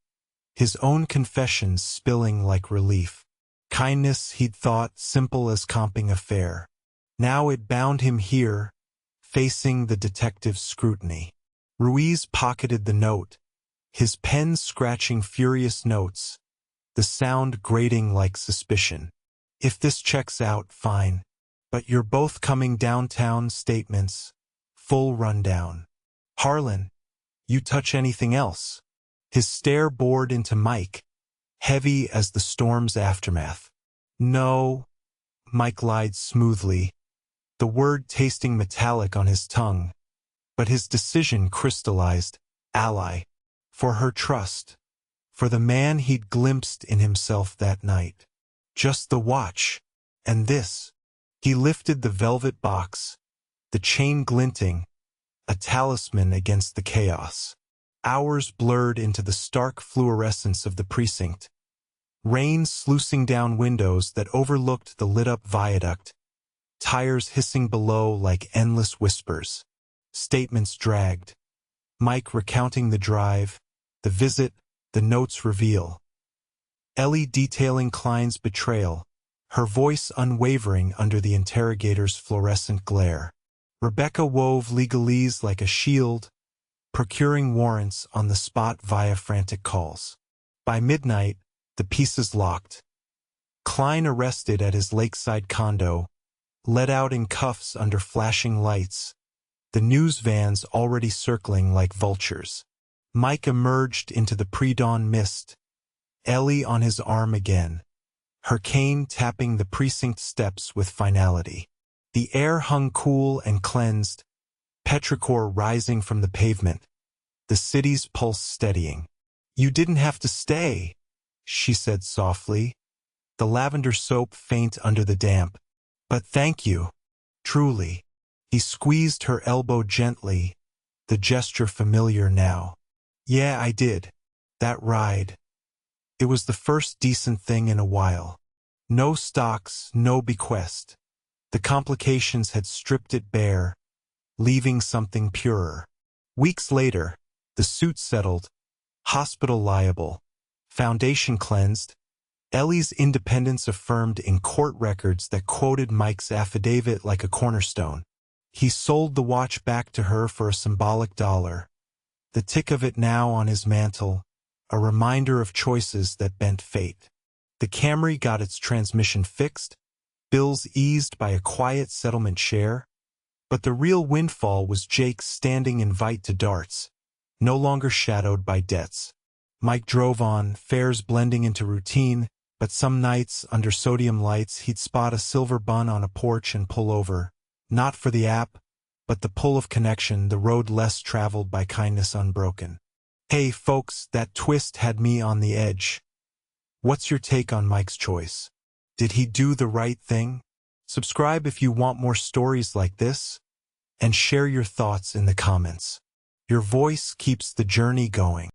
his own confessions spilling like relief. Kindness, he'd thought, simple as comping a fare. Now it bound him here, facing the detective's scrutiny. Ruiz pocketed the note, his pen scratching furious notes, the sound grating like suspicion. "If this checks out, fine. But you're both coming downtown, statements, full rundown. Harlan, you touch anything else?" His stare bored into Mike, heavy as the storm's aftermath. "No," Mike lied smoothly, the word tasting metallic on his tongue, but his decision crystallized, ally, for her trust, for the man he'd glimpsed in himself that night. "Just the watch." And this. He lifted the velvet box, the chain glinting, a talisman against the chaos. Hours blurred into the stark fluorescence of the precinct. Rain sluicing down windows that overlooked the lit-up viaduct, tires hissing below like endless whispers. Statements dragged. Mike recounting the drive, the visit, the notes reveal. Ellie detailing Klein's betrayal, her voice unwavering under the interrogator's fluorescent glare. Rebecca wove legalese like a shield, procuring warrants on the spot via frantic calls. By midnight, the pieces locked. Klein arrested at his lakeside condo, led out in cuffs under flashing lights, the news vans already circling like vultures. Mike emerged into the pre-dawn mist, Ellie on his arm again, her cane tapping the precinct steps with finality. The air hung cool and cleansed, petrichor rising from the pavement, the city's pulse steadying. "You didn't have to stay," she said softly, the lavender soap faint under the damp. "But thank you, truly." He squeezed her elbow gently, the gesture familiar now. "Yeah, I did. That ride. It was the first decent thing in a while. No stocks, no bequest. The complications had stripped it bare, leaving something purer." Weeks later, the suit settled, hospital liable, foundation cleansed, Ellie's independence affirmed in court records that quoted Mike's affidavit like a cornerstone. He sold the watch back to her for a symbolic $1, the tick of it now on his mantle, a reminder of choices that bent fate. The Camry got its transmission fixed, bills eased by a quiet settlement share, but the real windfall was Jake's standing invite to darts, no longer shadowed by debts. Mike drove on, fares blending into routine, but some nights, under sodium lights, he'd spot a silver bun on a porch and pull over. Not for the app, but the pull of connection, the road less traveled by kindness unbroken. Hey folks, that twist had me on the edge. What's your take on Mike's choice? Did he do the right thing? Subscribe if you want more stories like this, and share your thoughts in the comments. Your voice keeps the journey going.